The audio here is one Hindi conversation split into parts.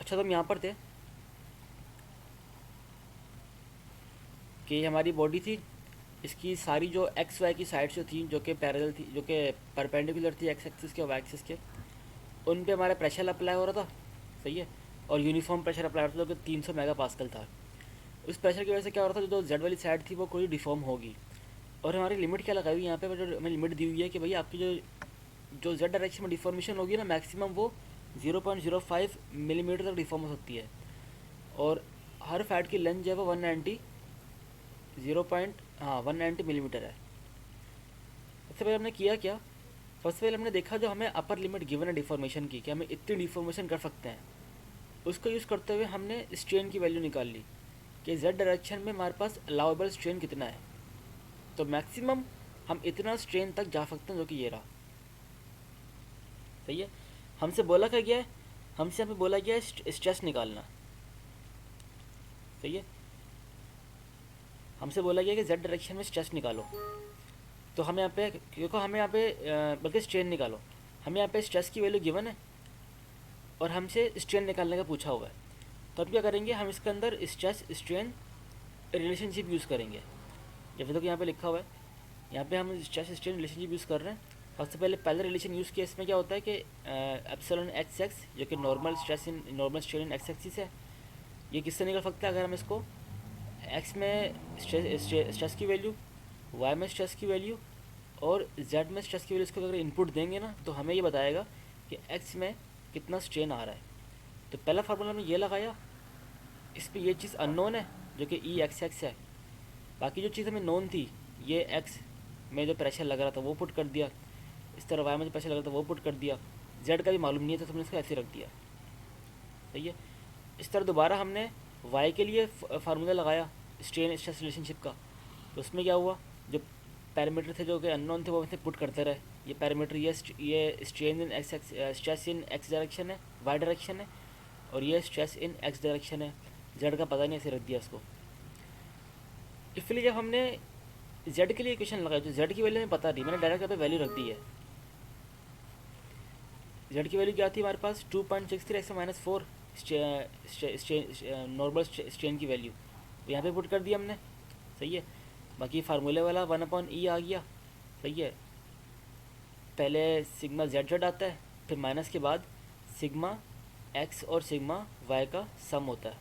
अच्छा तो हम यहाँ पर थे कि हमारी बॉडी थी, इसकी सारी जो एक्स वाई की साइड से थी जो कि पैरेलल थी, जो कि परपेंडिकुलर थी एक्स एक्सिस के और वाई एक्सिस के, उन पे हमारा प्रेशर अप्लाई हो रहा था। सही है। और यूनिफॉर्म प्रेशर अप्लाई हो रहा था जो कि 300 मेगा पास्कल था। उस प्रेशर की वजह से क्या हो रहा था, जो जेड वाली साइड थी वो कोई डिफॉर्म होगी। और हमारी लिमिट क्या लगाई हुई है यहाँ पे, जो हमें लिमिट दी हुई है कि भाई आपकी जो जो जेड डायरेक्शन में डिफॉर्मेशन होगी ना, मैक्सिमम वो 0.05 मिलीमीटर तक डिफॉर्म हो सकती है। और हर फैट की लेंथ जो है वो 190 जीरो पॉइंट हाँ 190 मिलीमीटर है। सबसे पहले हमने किया क्या, सबसे पहले हमने देखा जो हमें अपर लिमिट गिवन है डिफॉर्मेशन की, कि हमें इतनी डिफॉर्मेशन कर सकते हैं। उसको यूज़ करते हुए हमने स्ट्रेन की वैल्यू निकाल ली कि जेड डायरेक्शन में हमारे पास अलाउेबल स्ट्रेन कितना है। तो मैक्सिमम हम इतना स्ट्रेन तक जा सकते हैं, जो कि ये रहा। सही है। हमसे बोला क्या गया है, हमसे यहाँ पे बोला गया है स्ट्रेस निकालना। सही है। हमसे बोला गया कि जेड डायरेक्शन में स्ट्रेस निकालो। तो हमें यहाँ पे, क्योंकि हमें यहाँ पे बल्कि स्ट्रेन निकालो, हमें यहाँ पे स्ट्रेस की वैल्यू गिवन है और हमसे स्ट्रेन निकालने का पूछा हुआ है। तो अब क्या करेंगे, हम इसके अंदर स्ट्रेस स्ट्रेन रिलेशनशिप यूज़ करेंगे। जैसे तो कि यहाँ पे लिखा हुआ है, यहाँ पे हम स्ट्रेस स्ट्रेन रिलेशनशिप यूज़ कर रहे हैं। सबसे पहले पहले रिलेशन यूज़ किया, इसमें क्या होता है कि एप्सिलॉन एक्स एक्स जो कि normal strain in x axis है, ये किससे निकल सकता है, अगर हम इसको एक्स में स्ट्रेस की वैल्यू, वाई में स्ट्रेस की वैल्यू और जेड में स्ट्रेस की वैल्यू, इसको अगर इनपुट देंगे ना, तो हमें ये बताएगा कि एक्स में कितना स्ट्रेन आ रहा है। तो पहला फार्मूला हमने ये लगाया, इस पर ये चीज़ अननोन है जो कि ई एक्स एक्स है। बाकी जो चीज़ हमें नोन थी, ये एक्स में जो प्रेशर लग रहा था वो पुट कर दिया, इस तरह वाई में जो प्रेशर लग रहा था वो पुट कर दिया, जेड का भी मालूम नहीं था तो हमने इसको ऐसे रख दिया। सही है। इस तरह दोबारा हमने वाई के लिए फार्मूला लगाया स्ट्रेन स्ट्रेस रिलेशनशिप का। तो उसमें क्या हुआ, जो पैरामीटर थे जो कि अननोन थे वो वैसे पुट करते रहे। ये पैरामीटर ये strain in x x stress in x direction है, वाई डायरेक्शन है, और ये स्ट्रेस इन एक्स डायरेक्शन है, जेड का पता नहीं, ऐसे रख दिया इसको। इसलिए जब हमने जेड के लिए इक्वेशन लगाई तो जेड की वैल्यू हमें पता नहीं, मैंने डायरेक्ट यहाँ पे वैल्यू रख दी है। जेड की वैल्यू क्या थी हमारे पास, 2.63 x-4 नॉर्मल स्ट्रेन की वैल्यू, तो यहाँ पे पुट कर दिया हमने। सही है। बाकी फार्मूले वाला 1/E आ गया। सही है। पहले सिग्मा जेड जेड आता है, फिर माइनस के बाद सिग्मा एक्स और सिग्मा वाई का सम होता है।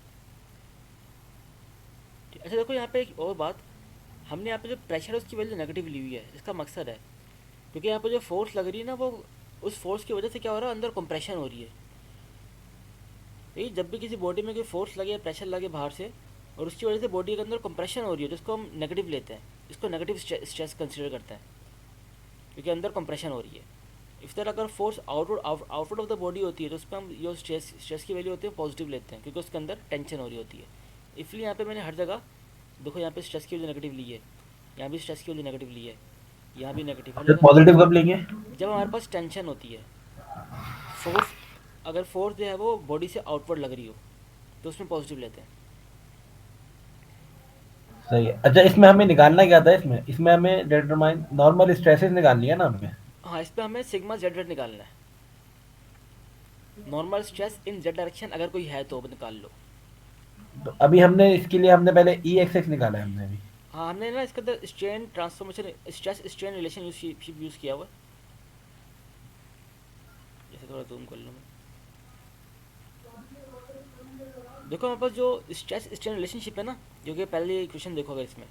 अच्छा देखो यहाँ पे एक और बात, हमने यहाँ पे जो प्रेशर है उसकी वैल्यू नेगेटिव ली हुई है। इसका मकसद है क्योंकि यहाँ पे जो फोर्स लग रही है ना, वो उस फोर्स की वजह से क्या हो रहा है, अंदर कंप्रेशन हो रही है। ये जब भी किसी बॉडी में कोई फोर्स लगे, प्रेशर लगे बाहर से, और उसकी वजह से बॉडी के अंदर कंप्रेशन हो रही है, तो इसको हम नेगेटिव लेते हैं, इसको नेगेटिव स्ट्रेस कंसिडर करते हैं, क्योंकि अंदर कंप्रेशन हो रही है। इस तरह अगर force outward of the body होती है तो उस पर हम जो स्ट्रेस की वैल्यू होती है पॉजिटिव लेते हैं, क्योंकि उसके अंदर टेंशन हो रही होती है। इसलिए यहाँ पे मैंने हर जगह देखो, यहाँ पे स्ट्रेस की वैल्यू नेगेटिव ली है, यहाँ भी स्ट्रेस की वैल्यू नेगेटिव ली है, यहाँ भी नेगेटिव, हर जगह। पॉजिटिव कब लेंगे? जब हमारे पास टेंशन होती है, फोर्स, अगर फोर्स जो है वो बॉडी से आउटवर्ड लग रही हो तो उसमें पॉजिटिव लेते हैं। सही है। अच्छा, इसमें हमें निकालना क्या था? इसमें इसमें हमें डिटरमाइन नॉर्मल स्ट्रेसेस निकालनी है ना हमें? हाँ, इस पर हमें सिग्मा जेड जेड निकालना है। Normal stress in Z direction अगर कोई है तो निकाल लो। तो अभी हमने इसके लिए हमने पहले ई एक्स एक्स निकाला है हमने अभी। हाँ, हमने ना इसके अंदर strain transformation stress strain relation use किया हुआ है। जैसे थोड़ा जूम कर लो मैं, देखो हमारे पास जो स्ट्रेस स्ट्रेन रिलेशनशिप है ना, जो कि पहले इक्वेशन देखोगे इसमें,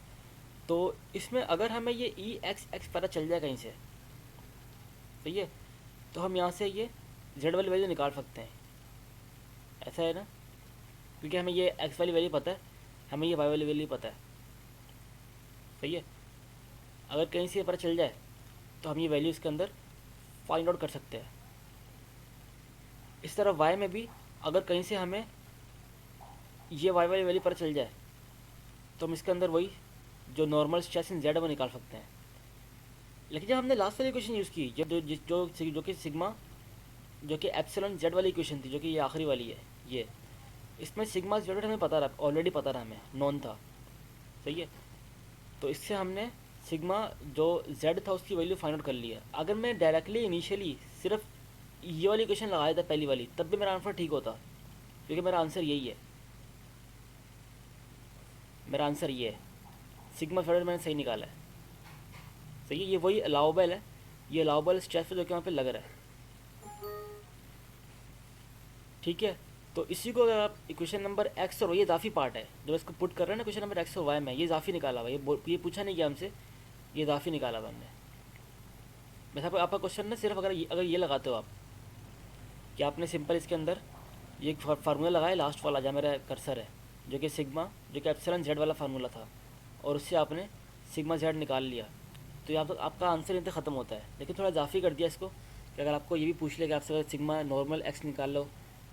तो इसमें अगर हमें ये ई एक्स एक्स पता चल जाए कहीं से, सही है, तो हम यहाँ से ये जेड वाली वैल्यू निकाल सकते हैं। ऐसा है ना, क्योंकि हमें ये एक्स वाली वैल्यू पता है, हमें ये वाई वाली वैल्यू पता है। सही है। अगर कहीं से ये पता चल जाए तो हम ये वैल्यू इसके अंदर फाइंड आउट कर सकते हैं। इस तरह वाई में भी अगर कहीं से हमें ये वाई वाली वैल्यू पता चल जाए तो हम इसके अंदर वही जो नॉर्मल स्ट्रेस इन जेड वो निकाल सकते हैं। लेकिन जब हमने लास्ट वाली इक्वेशन यूज़ की, जो कि सिग्मा, जो कि एप्सिलॉन जेड वाली इक्वेशन थी, जो कि ये आखिरी वाली है, ये इसमें सिग्मा जेड हमें पता रहा, ऑलरेडी पता रहा, हमें नॉन था। सही है। तो इससे हमने सिग्मा जो जेड था उसकी वैल्यू फाइंड आउट कर लिया। अगर मैं डायरेक्टली इनिशियली सिर्फ ये वाली इक्वेशन लगाया था पहली वाली, तब भी मेरा आंसर ठीक होता। क्योंकि मेरा आंसर यही है, मेरा आंसर ये है, सिग्मा फेडर मैंने सही निकाला है। सही है, ये वही अलाउबल है, ये अलाउबल स्ट्रेस है जो कि वहाँ पे लग रहा है। ठीक है, तो इसी को अगर आप इक्वेशन नंबर एक्स और वाई, ये इजाफी पार्ट है जो इसको पुट कर रहे हैं ना क्वेश्चन नंबर एक्स और वाई में, ये इजाफी निकाला हुआ, ये पूछा नहीं गया हमसे, ये इजाफी निकाला हुआ हमने। वैसे आपका क्वेश्चन ना सिर्फ अगर ये लगाते हो आप कि आपने सिंपल इसके अंदर ये एक फार्मूला लगाया, लास्ट वाला जहाँ मेरा कर्सर है, जो कि सिग्मा, जो कि एप्सिलॉन जेड वाला फार्मूला था, और उससे आपने सिग्मा जेड निकाल लिया, तो यहाँ तक आपका आंसर यहीं तक ख़त्म होता है। लेकिन थोड़ा इजाफी कर दिया इसको कि अगर आपको ये भी पूछ ले कि आपसे अगर सिग्मा नॉर्मल एक्स निकाल लो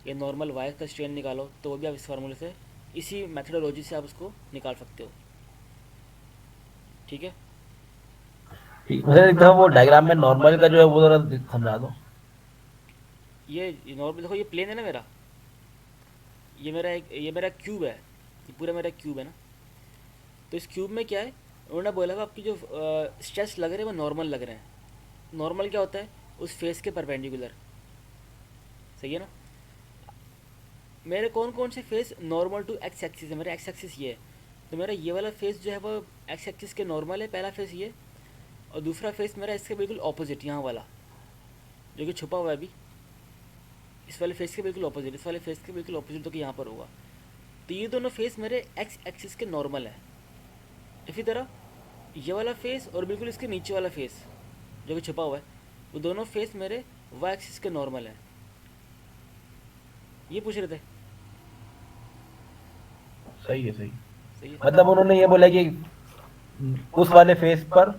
या नॉर्मल वाई का स्ट्रेन निकालो, तो वो भी आप इस फार्मूले से, इसी मेथडोलॉजी से आप उसको निकाल सकते हो। ठीक है, ठीक, मुझे एक दफा वो डायग्राम में नॉर्मल का जो है वो जरा समझा दो। ये नॉर्मल देखो, ये प्लेन है ना मेरा, ये मेरा क्यूब है, ये पूरा मेरा क्यूब है ना। तो इस क्यूब में क्या है, उन्होंने बोला था आपकी जो स्ट्रेस लग रहे हैं वो नॉर्मल लग रहे हैं। नॉर्मल क्या होता है, उस फेस के परपेंडिकुलर। सही है ना, मेरे कौन कौन से face normal to X axis है, मेरा एक्स एक्सिस ये है, तो मेरा ये वाला फेस जो है वो एक्स एक्सिस के नॉर्मल है, पहला फेस ये, और दूसरा फेस मेरा इसके बिल्कुल ऑपोजिट यहाँ वाला जो कि छुपा हुआ है अभी, इस वाले फेस के बिल्कुल ऑपोजिट, इस वाले फेस के बिल्कुल ऑपोजिट, तो कि यहाँ पर होगा। तो ये दोनों फेस मेरे एक्स एक्सिस के नॉर्मल है। इसी तरह ये वाला फेस और बिल्कुल इसके नीचे वाला फेस जो कि छुपा हुआ है, वो दोनों फेस मेरे वाई एक्सिस के नॉर्मल है। ये पूछ रहे थे। सही है, सही। सही है, मतलब उन्होंने ये बोला कि उस वाले फेस पर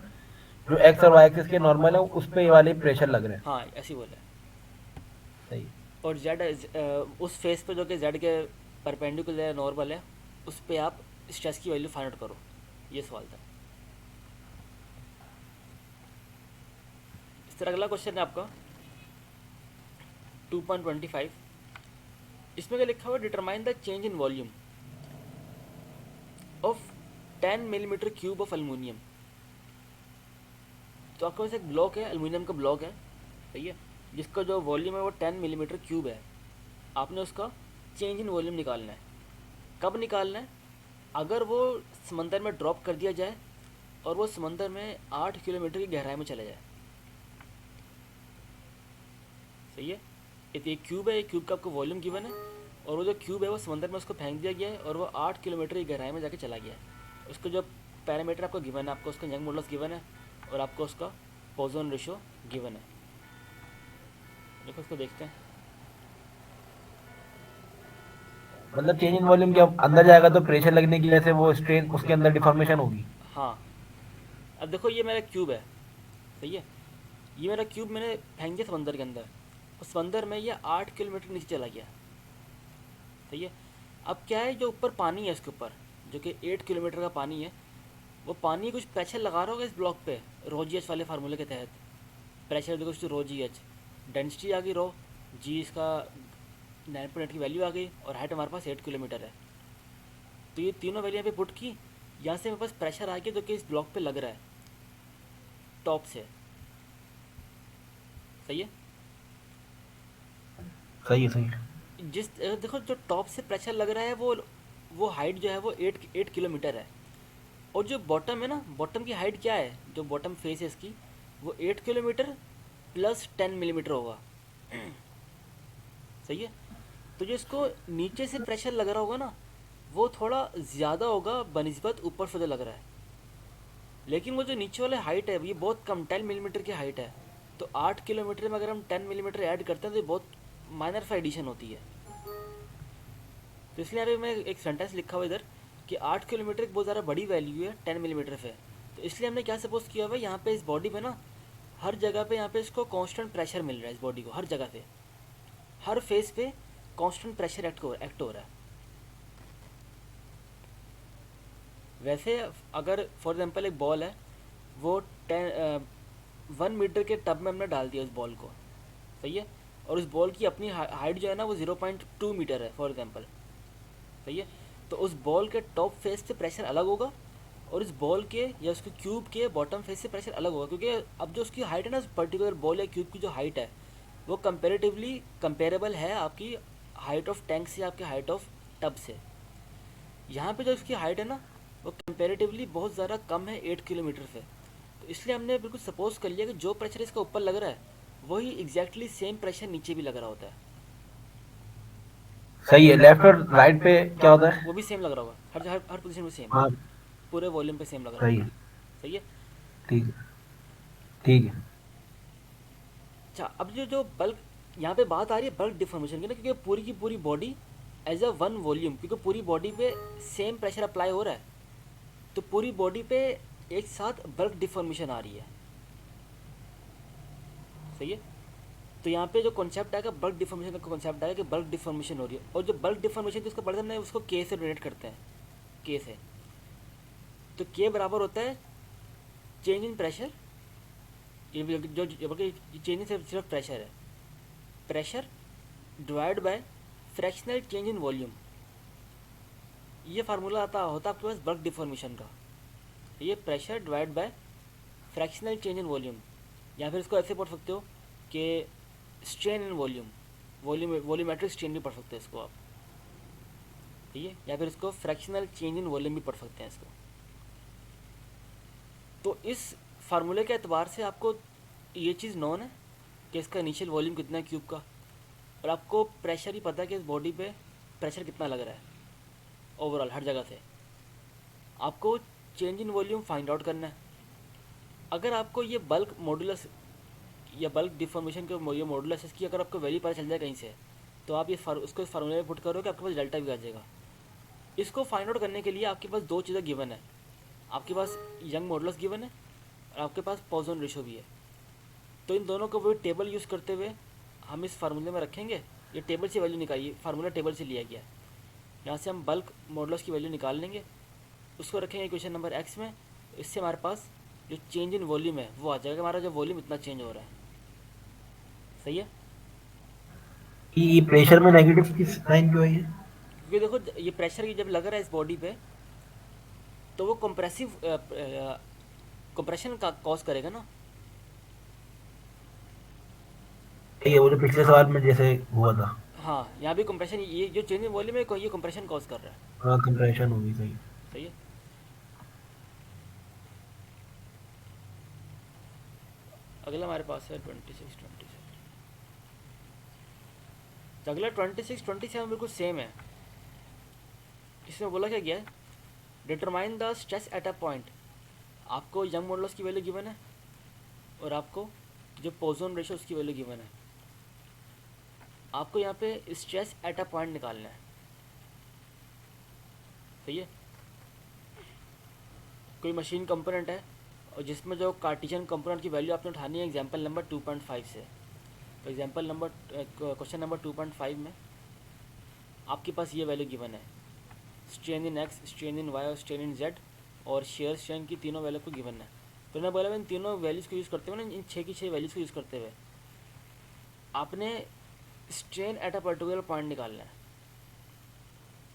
जो एक्स और वाई एक्सिस के नॉर्मल है उस पे ये वाले प्रेशर लग रहे हैं। हाँ ऐसे ही बोला है। सही। और जेड उस फेस पे जो कि जेड के परपेंडिकुलर है, नॉर्मल है, उस पर आप स्ट्रेस की वैल्यू फाइंड आउट करो, ये सवाल था। इस तरह अगला क्वेश्चन है आपका 2.25। इसमें क्या लिखा हुआ है, determine the change in volume of 10 millimetre cube of aluminium. तो आपके पास एक ब्लॉक है, एल्युमिनियम का ब्लॉक है, सही है, जिसका जो वॉल्यूम है वो 10 मिलीमीटर क्यूब है। आपने उसका चेंज इन वॉल्यूम निकालना है। कब निकालना है, अगर वो समंदर में ड्रॉप कर दिया जाए और वो समंदर में 8 किलोमीटर की गहराई में चले जाए। सही है, ये क्यूब है, ये क्यूब का आपको वॉल्यूम गिवन है, और वो जो क्यूब है वो समंदर में उसको फेंक दिया गया है और वो 8 किलोमीटर की गहराई में जाके चला गया है। उसको जो पैरामीटर आपको गिवन है, आपको उसका यंग मॉडुलस गिवन है और आपको उसका पोजन रेशियो गिवन है। देखो उसको देखते हैं। मतलब चेंज इन वॉल्यूम के अंदर जाएगा तो प्रेशर लगने की वजह से वो स्ट्रेन उसके अंदर डिफॉर्मेशन होगी। हाँ, अब देखो ये मेरा क्यूब है, सही है, ये मेरा क्यूब मैंने फेंक दिया समंदर के अंदर, और समंदर में ये 8 किलोमीटर नीचे चला गया। सही है, अब क्या है, जो ऊपर पानी है उसके ऊपर, जो कि 8 किलोमीटर का पानी है, वो पानी कुछ प्रेशर लगा रहा होगा इस ब्लॉक पे, रो जी एच वाले फार्मूले के तहत। प्रेशर देखो उसकी रो जी एच, डेंसिटी आ गई रो जी, इसका 9.8 की वैल्यू आ गई, और हाइट हमारे पास 8 किलोमीटर है। तो ये तीनों वैल्यू यहाँ पे पुट की, यहाँ से मेरे पास प्रेशर आ गया जो कि इस ब्लॉक पे लग रहा है टॉप से। सही है, सही है, सही है। देखो जो टॉप से प्रेशर लग रहा है वो हाइट जो है वो 8 किलोमीटर है, और जो बॉटम है ना, बॉटम की हाइट क्या है, जो बॉटम फेस है इसकी, वो 8 किलोमीटर प्लस 10 मिलीमीटर होगा। सही है, तो जो इसको नीचे से प्रेशर लग रहा होगा ना, वो थोड़ा ज़्यादा होगा बनिस्बत ऊपर से जो लग रहा है। लेकिन वो जो नीचे वाला हाइट है ये बहुत कम, 10 मिलीमीटर की हाइट है। तो 8 किलोमीटर में अगर हम 10 मिलीमीटर ऐड करते हैं तो ये बहुत माइनर सा एडिशन होती है। तो इसलिए यहाँ पे मैं एक सेंटेंस लिखा हुआ इधर कि 8 किलोमीटर एक बहुत ज़्यादा बड़ी वैल्यू है 10 मिलीमीटर से। तो इसलिए हमने क्या सपोज किया हुआ है, यहाँ पे इस बॉडी पे ना हर जगह पे यहाँ पे इसको कांस्टेंट प्रेशर मिल रहा है, इस बॉडी को हर जगह पे, हर फेस पे कांस्टेंट प्रेशर एक्ट हो रहा है। वैसे अगर फॉर एग्जांपल एक बॉल है, वो 1 मीटर के टब में हमने डाल दिया उस बॉल को, सही है, और उस बॉल की अपनी हाइट जो है ना वो 0.2 मीटर है फॉर एग्जांपल, सही है, तो उस बॉल के टॉप फेस से प्रेशर अलग होगा और इस बॉल के या उसके क्यूब के बॉटम फेस से प्रेशर अलग होगा, क्योंकि अब जो उसकी हाइट है ना, पर्टिकुलर बॉल या क्यूब की जो हाइट है वो कंपेरेटिवली कंपेरेबल है आपकी हाइट ऑफ टैंक से आपके हाइट ऑफ टब से। यहाँ पे जो इसकी हाइट है ना वो कंपेरेटिवली बहुत ज़्यादा कम है 8 किलोमीटर से। तो इसलिए हमने बिल्कुल सपोज कर लिया कि जो प्रेशर इसका ऊपर लग रहा है वही एग्जैक्टली सेम प्रेशर नीचे भी लग रहा होता है। सही है। लेफ्ट और राइट पे क्या होता है? वो भी सेम लग रहा होगा, हर हर हर पोजीशन में सेम, हाँ, पूरे वॉल्यूम पे सेम लग रहा सही होगा। है। सही है। ठीक है, ठीक है। अच्छा, अब जो जो बल्क यहाँ पे बात आ रही है बल्क डिफॉर्मेशन की ना, क्योंकि पूरी की पूरी body as a one volume, क्योंकि पूरी बॉडी पे सेम प्रेशर अप्लाई हो रहा है, तो पूरी बॉडी पे एक साथ बल्क डिफॉर्मेशन आ रही है। सही है। तो यहाँ पे जो कॉन्सेप्ट आएगा बल्क डिफॉर्मेशन का कॉन्सेप्ट आएगा कि बल्क डिफॉर्मेशन हो रही है, और जो बल्क डिफॉर्मेशन तो उसका पढ़ते हमने उसको के से रिलेट करते हैं, के से। तो के बराबर होता है चेंज इन प्रेशर, ये जो बल्कि चेंज इन सिर्फ प्रेशर है, pressure divide by fractional change in volume. ये फार्मूला आता होता है आपके पास बल्क डिफॉर्मेशन का, ये pressure divide by fractional change in volume. या फिर इसको ऐसे पढ़ सकते हो कि strain in volume, volumetric strain भी पढ़ सकते हैं इसको आप। ठीक है। या फिर इसको फ्रैक्शनल चेंज इन वॉल्यूम भी पढ़ सकते हैं इसको। तो इस फार्मूले के एतबार से आपको ये चीज़ नोन है कि इसका इनिशियल वॉल्यूम कितना है क्यूब का, और आपको प्रेशर भी पता है कि इस बॉडी पे प्रेशर कितना लग रहा है ओवरऑल हर जगह से। आपको change in volume find out करना है। अगर आपको ये बल्क मॉडुलस या बल्क डिफॉर्मेशन के ये मॉडुलस इसकी अगर आपको वैल्यू पता चल जाए कहीं से, तो आप ये उसको इस फार्मूले में पुट करोगे, आपके पास डेल्टा भी आ जाएगा। इसको फाइंड आउट करने के लिए आपके पास दो चीज़ें गिवन है, आपके पास यंग मॉडुलस गिवन है और आपके पास पॉइसन रेशो भी है। तो इन दोनों को वो टेबल यूज़ करते हुए हम इस फार्मूले में रखेंगे। ये टेबल से वैल्यू निकालिए, फार्मूला टेबल से लिया गया है। यहाँ से हम बल्क मॉडुलस की वैल्यू निकाल लेंगे, उसको रखेंगे इक्वेशन नंबर एक्स में। इससे हमारे पास जो चेंज इन वॉल्यूम है वो आ जाएगा, हमारा जो वॉल्यूम इतना चेंज हो रहा है। सही है। ये प्रेशर में नेगेटिव किस साइन क्यों है? क्योंकि देखो ये प्रेशर जब लग रहा है इस बॉडी पे, तो वो कंप्रेसिव कंप्रेशन का कॉज करेगा ना। ये वो जो पिछले सवाल में जैसे हुआ था। हाँ, यहाँ भी कंप्रेशन, ये जो चेंज इन वॉल्यूम है ये कंप्रेशन कॉज कर रहा है। हाँ, कंप्रेशन होगी, सही। सही है। अगला हमारे पास है 26 27। तो अगला 26 27 बिल्कुल सेम है। इसमें बोला क्या गया है, determine the stress at a point. आपको यंग मॉडुलस की वैल्यू गिवन है और आपको जो पॉइसन रेशो उसकी वैल्यू गिवन है। आपको यहाँ पे स्ट्रेस एट अ पॉइंट निकालना है। सही है। कोई मशीन कंपोनेंट है और जिसमें जो कार्टेशियन कंपोनेंट की वैल्यू आपने उठानी है एग्जांपल नंबर 2.5 से। तो एग्जांपल नंबर क्वेश्चन नंबर 2.5 में आपके पास ये वैल्यू गिवन है, strain in X, strain in Y और स्ट्रेन इन जेड, और शेयर स्ट्रेन की तीनों वैल्यू को गिवन है। तो मैंने बोला इन तीनों वैल्यूज़ को यूज़ करते हुए ना, इन 6 की 6 वैल्यूज़ को यूज़ करते हुए आपने strain at a particular point निकालना है।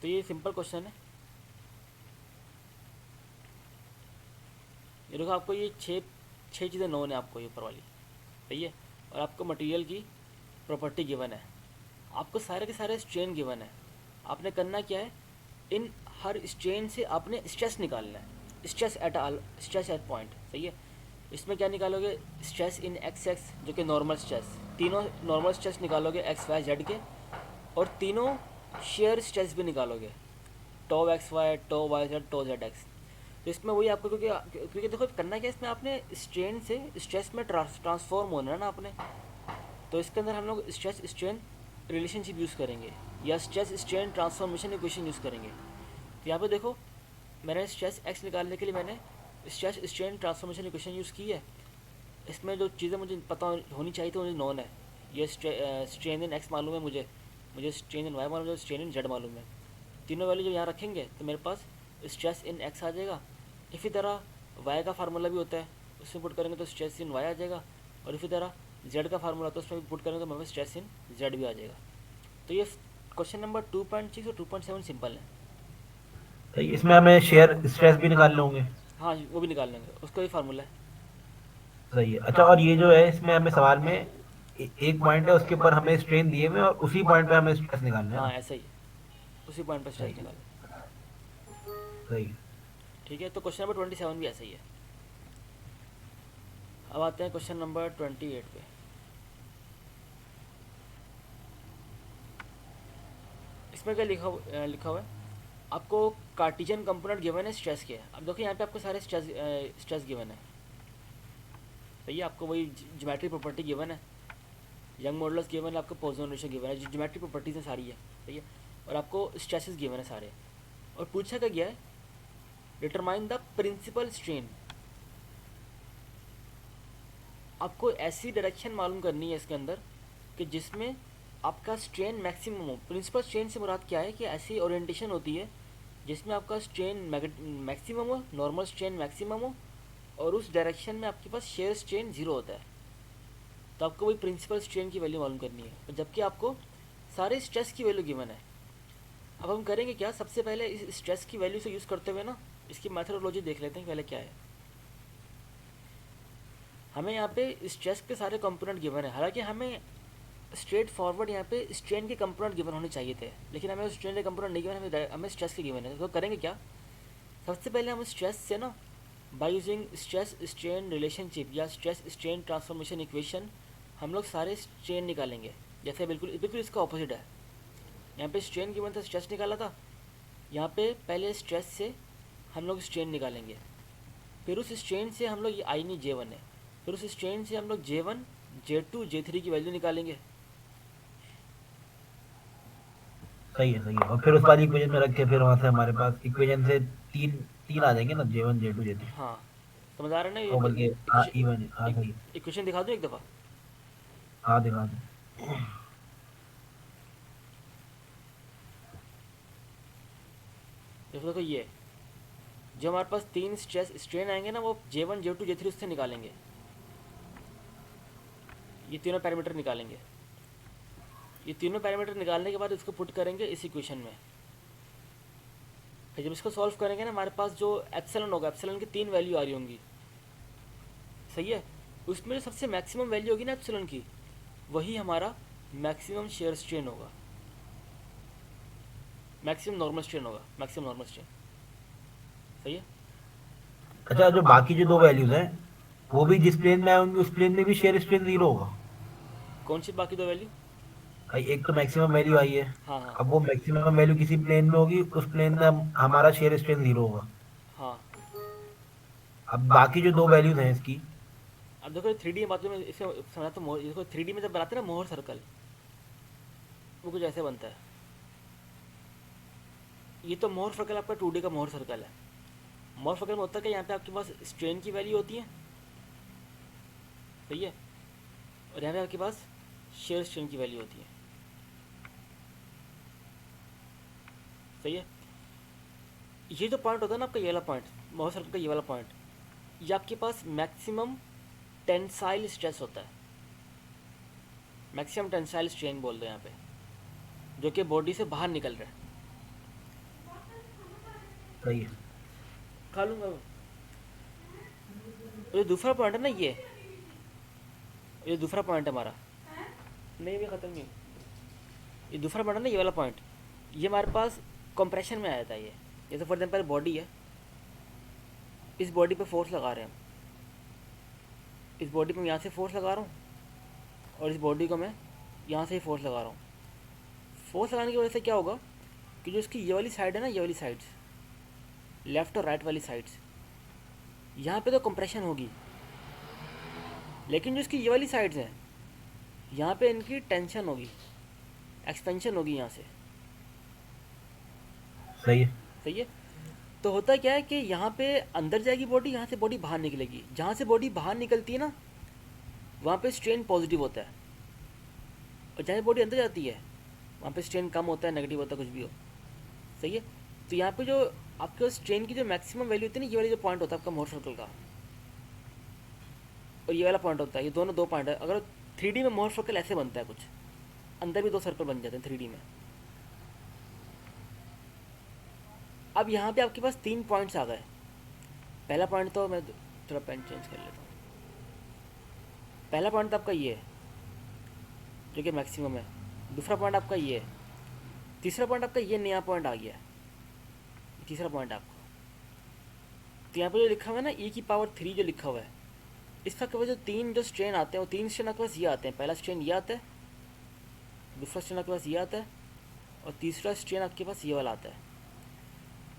तो ये सिंपल क्वेश्चन है। ये देखो आपको ये छः चीज़ें नोन है आपको, ये ऊपर वाली। सही है। और आपको मटेरियल की प्रॉपर्टी गिवन है, आपको सारे के सारे स्ट्रेन गिवन है। आपने करना क्या है, इन हर स्ट्रेन से आपने स्ट्रेस निकालना है, स्ट्रेस एट पॉइंट। सही है। इसमें क्या निकालोगे, स्ट्रेस इन एक्स एक्स जो कि नॉर्मल स्ट्रेस, तीनों नॉर्मल स्ट्रेस निकालोगे एक्स वाई जेड के, और तीनों शेयर स्ट्रेस भी निकालोगे, tau X Y, tau Y Z, tau Z X. तो इसमें वही आपको, क्योंकि देखो करना क्या है, इसमें आपने स्ट्रेन से स्ट्रेस में ट्रांसफॉर्म होना है ना आपने। तो इसके अंदर हम लोग स्ट्रेस स्ट्रेन रिलेशनशिप यूज़ करेंगे या stress strain transformation equation use करेंगे। तो यहाँ पे देखो मैंने स्ट्रेस एक्स निकालने के लिए मैंने stress strain transformation equation use की है। इसमें जो चीज़ें मुझे पता होनी चाहिए तो मुझे नॉन है, ये स्ट्रेन इन एक्स मालूम है मुझे, मुझे स्ट्रेन इन वाई मालूम है, स्ट्रेन इन जेड मालूम है। तीनों वैल्यू जो यहाँ रखेंगे तो मेरे पास स्ट्रेस इन एक्स आ जाएगा। इसी तरह वाई का फार्मूला भी होता है, उसमें पुट करेंगे तो स्ट्रेस इन वाई आ जाएगा, और इसी तरह जेड का फार्मूला तो उसमें भी पुट करेंगे तो हमें स्ट्रेस इन जेड भी आ जाएगा। तो ये क्वेश्चन नंबर 2.6 और 2.7 सिंपल है। तो इसमें हमें शेयर स्ट्रेस भी निकालने होंगे। हाँ वो भी निकाल लेंगे, उसका भी फार्मूला है। सही है। अच्छा, और ये जो है इसमें हमें सवाल में एक पॉइंट है उसके ऊपर हमें स्ट्रेन दिए हुए और उसी पॉइंट पे हमें स्ट्रेस निकालना है हाँ ना। ऐसा ही, उसी पॉइंट पर सही स्ट्रेस है, निकालो। सही है। ठीक है, तो क्वेश्चन नंबर 27 भी ऐसा ही है। अब आते हैं क्वेश्चन नंबर 28 पे। इसमें क्या लिखा हुआ है, आपको कार्टिजन कंपोनेंट गिवन है स्ट्रेस के। अब देखो यहाँ पे आपको सारे स्ट्रेस गिवन है। सही है, आपको वही ज्योमेट्री प्रॉपर्टी गिवन है, यंग मॉडल्स गिवन है, आपको पोजन रेशियो गिवन है, जो ज्योमेट्री प्रॉपर्टीज हैं सारी है। सही है, और आपको स्ट्रेसेस गिवन है सारे। और पूछा क्या गया है, डिटरमाइन द प्रिंसिपल स्ट्रेन। आपको ऐसी डायरेक्शन मालूम करनी है इसके अंदर कि जिसमें आपका स्ट्रेन मैक्सिमम हो। प्रिंसिपल स्ट्रेन से मुराद क्या है कि ऐसी ओरिएंटेशन होती है जिसमें आपका स्ट्रेन मैक्सिमम हो, नॉर्मल स्ट्रेन मैक्सिमम हो, और उस डायरेक्शन में आपके पास शेयर स्ट्रेन जीरो होता है। तो आपको वही प्रिंसिपल स्ट्रेन की वैल्यू मालूम करनी है, जबकि आपको सारे स्ट्रेस की वैल्यू गिवन है। अब हम करेंगे क्या, सबसे पहले इस स्ट्रेस की वैल्यू से यूज़ करते हुए ना इसकी मैथडोलॉजी देख लेते हैं पहले क्या है। हमें यहाँ पे स्ट्रेस के सारे कंपोनेंट गिवन है, हालांकि हमें स्ट्रेट फॉरवर्ड यहाँ पे स्ट्रेन के कंपोनेंट गिवन होने चाहिए थे, लेकिन हमें स्ट्रेन के कंपोनेंट नहीं गिवन, हमें स्ट्रेस के गिवन है। तो करेंगे क्या, सबसे पहले हम स्ट्रेस से ना by using stress strain relationship या स्ट्रेस स्ट्रेन ट्रांसफॉर्मेशन इक्वेशन हम लोग सारे स्ट्रेन निकालेंगे। जैसे बिल्कुल बिल्कुल इसका ऑपोजिट है, यहाँ पे स्ट्रेन गिवन था, स्ट्रेस निकाला था। यहाँ पे पहले स्ट्रेस से हम लोग स्ट्रेन निकालेंगे, फिर उस स्ट्रेन से हम लोग, ये आई नहीं J1 है, फिर उस स्ट्रेन से हम लोग J1 J2 J3 की वैल्यू निकालेंगे। सही है, सही है। और फिर उस वाली इक्वेशन में रख के फिर वहां से हमारे पास इक्वेशन से तीन तीन आ जाएंगे ना, J1 J2 J3। हाँ, समझ आ रहा है ना और बल्कि हाँ इवन, हाँ सही है। इक्वेशन दिखा दूँ एक दफ़ा। हाँ दिखा दो। देखो देखो, ये जो हमारे पास तीन स्ट्रेस स्ट्रेन आएंगे ना, वो J1 J2 J3 उससे निकालेंगे, ये तीनों पैरामीटर निकालेंगे। ये तीनों पैरामीटर निकालने के बाद इसको पुट करेंगे इस इक्वेशन में। फिर जब इसको सॉल्व करेंगे ना, हमारे पास जो एप्सिलॉन होगा, एप्सिलॉन की तीन वैल्यू आ रही होंगी। सही है, उसमें जो सबसे मैक्सिमम वैल्यू होगी ना एप्सिलॉन की, वही हमारा मैक्सिमम शेयर स्ट्रेन होगा, मैक्सिमम नॉर्मल स्ट्रेन होगा, मैक्सिमम नॉर्मल स्ट्रेन। सही है, अच्छा, जो बाकी जो दो वैल्यूज हैं वो भी जिस प्लेन में आएंगे उस प्लेन में भी शेयर स्ट्रेन जीरो होगा। कौन सी बाकी दो वैल्यू? भाई एक तो मैक्सिमम वैल्यू आई है, हाँ हाँ अब वो मैक्सिमम वैल्यू किसी प्लेन में होगी, उस प्लेन में हमारा शेयर स्ट्रेन जीरो होगा। हाँ। अब बाकी जो दो वैल्यूज हैं इसकी। अब देखो 3D बात में इसे समझाता हूँ। देखो 3D में जब बनाते हैं ना मोहर सर्कल, वो कुछ ऐसे बनता है। ये तो मोहर सर्कल आपका 2D का मोहर सर्कल है। मोहर सर्कल में होता है कि यहाँ पे आपके पास स्ट्रेन की वैल्यू होती है, सही है, और यहाँ पे आपके पास शेयर स्ट्रेन की वैल्यू होती है। सही है, ये जो पॉइंट होता है ना आपका, ये वाला पॉइंट, मोहर सर्कल का ये वाला पॉइंट, ये आपके पास मैक्सिमम टेंसाइल स्ट्रेस होता है, मैक्सिमम टेंसाइल स्ट्रेन बोल दो यहाँ पे, जो कि बॉडी से बाहर निकल रहा है। सही है। खा लूँगा वो। ये दूसरा पॉइंट है ना, ये दूसरा पॉइंट है हमारा, नहीं भी ख़त्म नहीं। ये दूसरा पॉइंट है ना, ये वाला पॉइंट, ये हमारे पास कंप्रेशन में आया था। ये जैसे फॉर एग्जाम्पल बॉडी है, इस बॉडी पे फोर्स लगा रहे हैं हम, इस बॉडी पे मैं यहाँ से फोर्स लगा रहा हूँ, और इस बॉडी को मैं यहाँ से ही फोर्स लगा रहा हूँ। फोर्स लगाने की वजह से क्या होगा कि जो इसकी ये वाली साइड है ना, ये वाली साइड्स, लेफ़्ट और राइट वाली साइड्स, यहाँ पे तो कंप्रेशन होगी, लेकिन जो इसकी ये वाली साइड्स हैं, यहाँ पे इनकी टेंशन होगी, एक्सपेंशन होगी यहाँ से। सही है। सही है, तो होता क्या है कि यहाँ पे अंदर जाएगी बॉडी, यहाँ से बॉडी बाहर निकलेगी। जहाँ से बॉडी बाहर निकलती है ना, वहाँ पे स्ट्रेन पॉजिटिव होता है, और जहाँ बॉडी अंदर जाती है वहाँ पे स्ट्रेन कम होता है, नेगेटिव होता है, कुछ भी हो। सही है, तो यहाँ पे जो आपके स्ट्रेन की जो मैक्सिमम वैल्यू होती है ना, ये वाली जो पॉइंट होता है आपका मोहर सर्कल का, और ये वाला पॉइंट होता है, ये दोनों दो पॉइंट है। अगर 3D में मोहर सर्कल ऐसे बनता है कुछ, अंदर भी दो सर्कल बन जाते हैं 3D में। अब यहाँ पे आपके पास तीन पॉइंट्स आ गए। पहला पॉइंट तो मैं थोड़ा पेन चेंज कर लेता हूँ। पहला पॉइंट तो आपका ये है, जो कि मैक्सिमम है। दूसरा पॉइंट आपका ये है। तीसरा पॉइंट आपका ये नया पॉइंट आ गया है, तीसरा पॉइंट आपका। तो यहाँ पे जो लिखा हुआ है ना e⁻³ जो लिखा हुआ है, इसका केवल जो तीन जो स्ट्रेन आते हैं वो तीन स्ट्रेन आपके पास ये आते हैं। पहला स्ट्रेन ये आता है, दूसरा स्ट्रेन आपके पास ये आता है, और तीसरा स्ट्रेन आपके पास ये वाला आता है।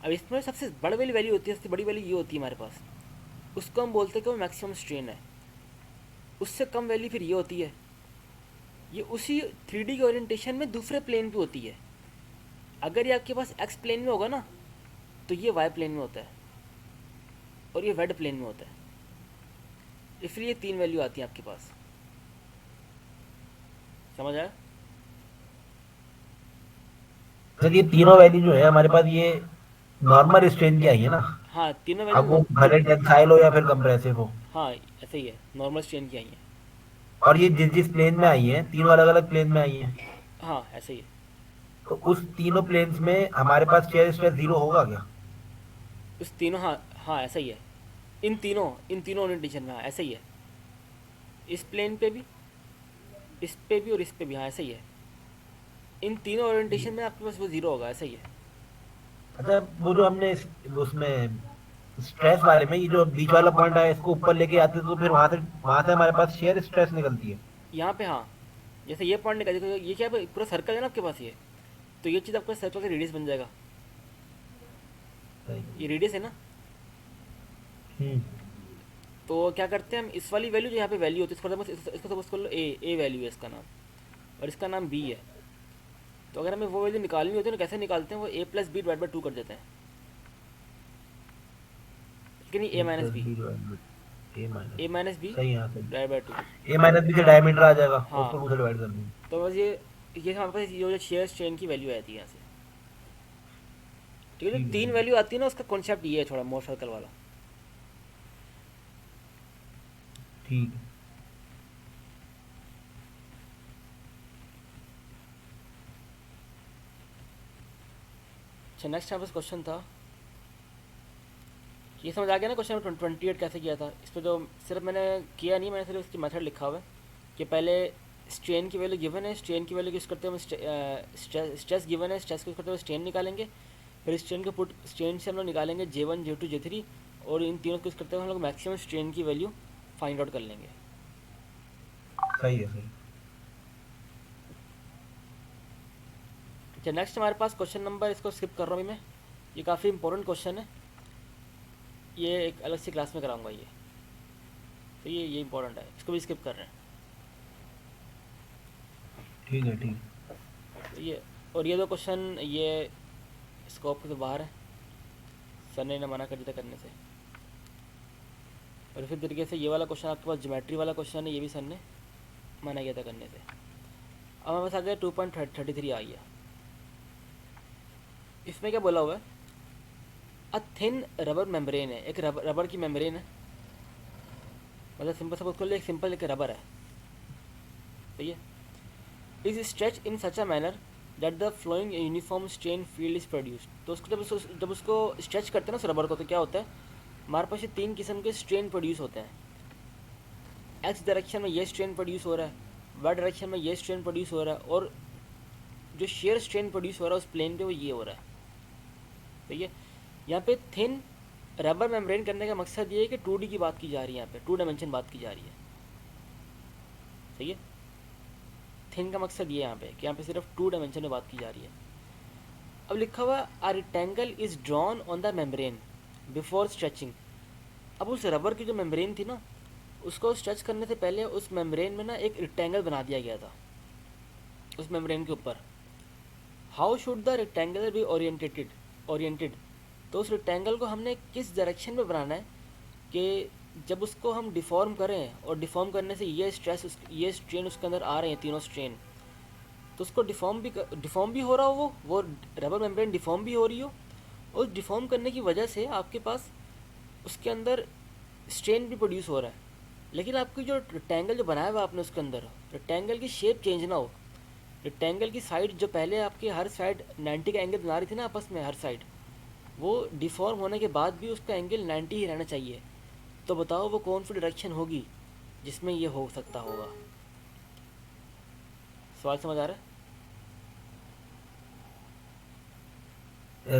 अब इसमें सबसे बड़ी वाली वैल्यू होती है, सबसे बड़ी वैल्यू ये होती है हमारे पास, उसको हम बोलते हैं कि वो मैक्सिमम स्ट्रेन है। उससे कम वैल्यू फिर ये होती है, ये उसी 3D के ओरिएंटेशन में दूसरे प्लेन पे होती है। अगर ये आपके पास एक्स प्लेन में होगा ना, तो ये वाई प्लेन में होता है, और ये जेड प्लेन में होता है। इसलिए ये तीन वैल्यू आती है आपके पास। समझ आया? सर ये तीनों वैल्यू जो है हमारे पास, ये नॉर्मल स्ट्रेन की आई है ना? हाँ, तीनों अब वो वैल्यू। भले टेंसाइल हो या फिर कंप्रेसिव हो। हाँ, ऐसे ही है, नॉर्मल स्ट्रेन की आई है। और ये जिस जिस प्लेन में आई है, तीनों अलग अलग प्लेन में आई है, हाँ, ऐसे ही है। तो उस तीनों प्लेन्स में हमारे पास शेयर स्ट्रेस जीरो होगा क्या? उस तीनों, हाँ हाँ, ऐसा ही है। इन तीनों ओरिएंटेशन में, हाँ ऐसा ही है। इस प्लेन पे भी, इस पे भी, और इस पे भी, हाँ ऐसा ही है। इन तीनों ओरिएंटेशन में आपके पास वो जीरो होगा, ऐसा ही है। अच्छा, वो जो हमने उसमें स्ट्रेस बारे में, ये जो बीच वाला पॉइंट है, इसको ऊपर लेके आते तो फिर वहां से हमारे पास शेयर स्ट्रेस निकलती है। यहाँ पे हाँ, जैसे ये पॉइंट निकल, देखो ये क्या है, पूरा सर्कल है ना आपके पास ये, तो ये चीज़ आपका सर्कल का रेडियस बन जाएगा। सही। ये रेडियस है ना। हम्म। तो क्या करते हैं हम, इस वाली वैल्यू जो यहाँ पे वैल्यू होती है, इसको सपोज कर लो ए वैल्यू है इसका नाम, और इसका नाम बी है। तो अगर हमें वो वैल्यू निकालनी होती है ना, कैसे निकालते हैं, वो a+b/2 कर देते हैं, लेकिन ये a-b, ए माइनस, a-b सही है, हाँ, सही। Divide by 2। A minus B से डायमीटर आ जाएगा, हाँ, उसको 2 से डिवाइड कर देंगे। तो बस ये हमारे पास ये जो शेयर स्ट्रेन की वैल्यू आती है यहाँ से। ठीक है, जो ठीक है, तीन ठीक वैल्यू आती है ना, उसका कॉन्सेप्ट ये है थोड़ा मोर सर्कल वाला। ठीक है। अच्छा, नेक्स्ट हमारे पास क्वेश्चन था, ये समझ आ गया ना क्वेश्चन नंबर 28 कैसे किया था। इस पर जो सिर्फ मैंने किया नहीं, मैंने सिर्फ उसकी मेथड लिखा हुआ है कि पहले स्ट्रेन की वैल्यू गिवन है, स्ट्रेन की वैल्यू यूज़ करते हुए स्ट्रेस गिवन है, स्ट्रेस को यूज़ करते हुए स्ट्रेन निकालेंगे, फिर स्ट्रेन को पुट स्ट्रेन से हम लोग निकालेंगे J1 J2 J3, और इन तीनों को यूज़ करते हुए हम लोग मैक्सिमम स्ट्रेन की वैल्यू फाइंड आउट कर लेंगे। सही है, सही। अच्छा, नेक्स्ट हमारे पास क्वेश्चन नंबर, इसको स्किप कर रहा हूँ अभी मैं, ये काफ़ी इंपॉर्टेंट क्वेश्चन है, ये एक अलग से क्लास में कराऊंगा ये, तो ये इंपॉर्टेंट है, इसको भी स्किप कर रहे हैं। ठीक है, ठीक। तो ये, और ये दो क्वेश्चन ये स्कोप से बाहर है, सर ने मना कर दिया था करने से। और फिर तरीके से ये वाला क्वेश्चन आपके पास ज्योमेट्री वाला क्वेश्चन है, ये भी सर ने मना किया था करने से। अब हमारे पास आ गया 2.33 आ गया। इसमें क्या बोला हुआ है, अ थिन रबर मेम्ब्रेन है, एक रबर की मेम्ब्रेन है, मतलब सिंपल सपोज कर लो एक सिंपल एक रबर है, सही है, is stretch in such a manner that the flowing uniform strain field is produced. तो उसको जब उसको स्ट्रेच करते हैं ना उस रबर को, तो क्या होता है, हमारे पास ये तीन किस्म के स्ट्रेन प्रोड्यूस होते हैं। एक्स डायरेक्शन में ये स्ट्रेन प्रोड्यूस हो रहा है, वाई डायरेक्शन में ये स्ट्रेन प्रोड्यूस हो रहा है, और जो शेयर स्ट्रेन प्रोड्यूस हो रहा है उस प्लेन पे वो ये हो रहा है, सही है। यहाँ पे थिन रबर मेम्ब्रेन करने का मकसद ये है कि 2D की बात की जा रही है, यहाँ पे 2 डायमेंशन बात की जा रही है, सही है। थिन का मकसद ये है यहाँ पे कि यहाँ पे सिर्फ 2 डायमेंशन में बात की जा रही है। अब लिखा हुआ a rectangle is drawn on the membrane before stretching. अब उस रबर की जो मेम्ब्रेन थी ना, उसको स्ट्रेच करने से पहले उस मेम्ब्रेन में ना एक रेक्टेंगल बना दिया गया था उस मेम्ब्रेन के ऊपर। How should the rectangle be oriented, तो उस रेक्टेंगल को हमने किस डायरेक्शन में बनाना है कि जब उसको हम डिफॉर्म करें, और डिफॉर्म करने से ये ये स्ट्रेन उसके अंदर आ रहे हैं, तीनों स्ट्रेन, तो उसको डिफॉर्म भी हो रहा हो, वो रबर मेम्ब्रेन डिफॉर्म भी हो रही हो, और डिफॉर्म करने की वजह से आपके पास उसके अंदर स्ट्रेन भी प्रोड्यूस हो रहा है। लेकिन आपकी जो रेक्टेंगल जो बनाया हुआ आपने उसके अंदर, रेक्टेंगल की शेप चेंज ना हो, रेक्टेंगल की साइड जो पहले आपकी हर साइड 90 का एंगल बना रही थी ना आपस में हर साइड, वो डिफॉर्म होने के बाद भी उसका एंगल 90 ही रहना चाहिए। तो बताओ वो कौन सी डायरेक्शन होगी जिसमें ये हो सकता होगा। सवाल समझ आ रहा